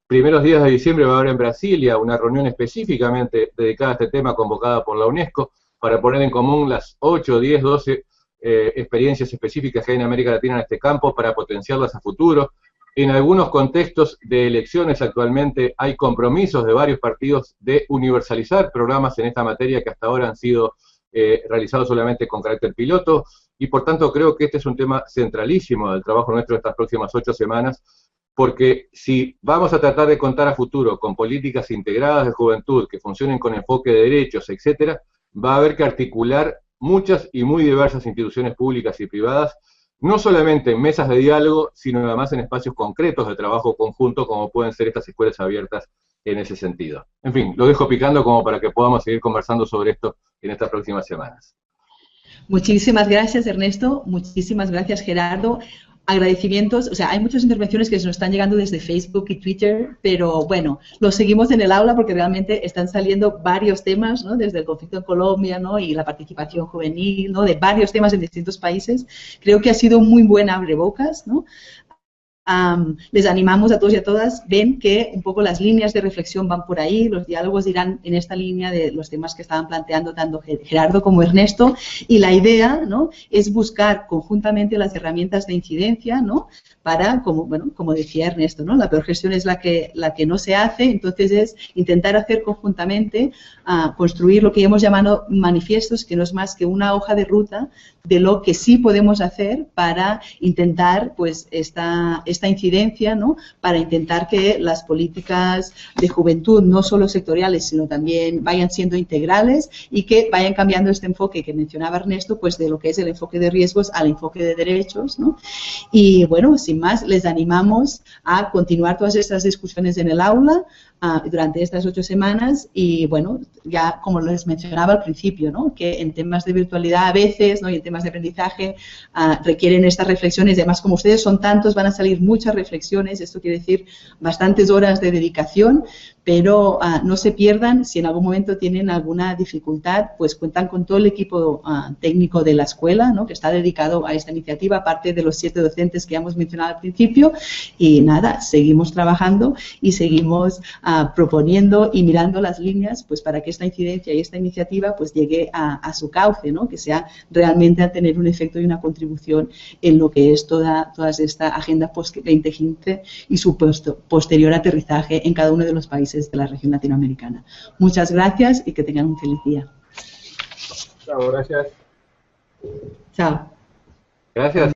Primeros días de diciembre va a haber en Brasilia una reunión específicamente dedicada a este tema, convocada por la UNESCO, para poner en común las 8, 10, 12 experiencias específicas que hay en América Latina en este campo, para potenciarlas a futuro. En algunos contextos de elecciones actualmente hay compromisos de varios partidos de universalizar programas en esta materia que hasta ahora han sido realizados solamente con carácter piloto, y por tanto creo que este es un tema centralísimo del trabajo nuestro de estas próximas 8 semanas, porque si vamos a tratar de contar a futuro con políticas integradas de juventud que funcionen con enfoque de derechos, etcétera, va a haber que articular muchas y muy diversas instituciones públicas y privadas, no solamente en mesas de diálogo, sino además en espacios concretos de trabajo conjunto, como pueden ser estas escuelas abiertas en ese sentido. En fin, lo dejo picando como para que podamos seguir conversando sobre esto en estas próximas semanas. Muchísimas gracias, Ernesto. Muchísimas gracias, Gerardo. Agradecimientos, o sea, hay muchas intervenciones que nos están llegando desde Facebook y Twitter, pero bueno, los seguimos en el aula porque realmente están saliendo varios temas, ¿no? Desde el conflicto en Colombia, ¿no? Y la participación juvenil, ¿no? De varios temas en distintos países. Creo que ha sido un muy buen abrebocas, ¿no? Les animamos a todos y a todas, ven que un poco las líneas de reflexión van por ahí, los diálogos irán en esta línea de los temas que estaban planteando tanto Gerardo como Ernesto, y la idea, ¿no? Es buscar conjuntamente las herramientas de incidencia, ¿no? Para, como decía Ernesto, ¿no? La peor gestión es la que no se hace, entonces es intentar hacer conjuntamente, construir lo que hemos llamado manifiestos, que no es más que una hoja de ruta de lo que sí podemos hacer para intentar, pues, esta esta incidencia, ¿no? Para intentar que las políticas de juventud, no solo sectoriales, sino también vayan siendo integrales y que vayan cambiando este enfoque que mencionaba Ernesto, pues de lo que es el enfoque de riesgos al enfoque de derechos, ¿no? Y bueno, sin más, les animamos a continuar todas estas discusiones en el aula durante estas 8 semanas y bueno, ya como les mencionaba al principio, ¿no? Que en temas de virtualidad a veces, ¿no? Y en temas de aprendizaje requieren estas reflexiones y además como ustedes son tantos van a salir muchas reflexiones, esto quiere decir bastantes horas de dedicación, pero no se pierdan, si en algún momento tienen alguna dificultad, pues cuentan con todo el equipo técnico de la escuela, ¿no? Que está dedicado a esta iniciativa, aparte de los 7 docentes que ya hemos mencionado al principio, y nada, seguimos trabajando y seguimos proponiendo y mirando las líneas pues para que esta incidencia y esta iniciativa pues llegue a su cauce, ¿no? Que sea realmente a tener un efecto y una contribución en lo que es toda esta agenda post-2015 y su posterior aterrizaje en cada uno de los países de la región latinoamericana. Muchas gracias y que tengan un feliz día. Chao, gracias. Chao. Gracias.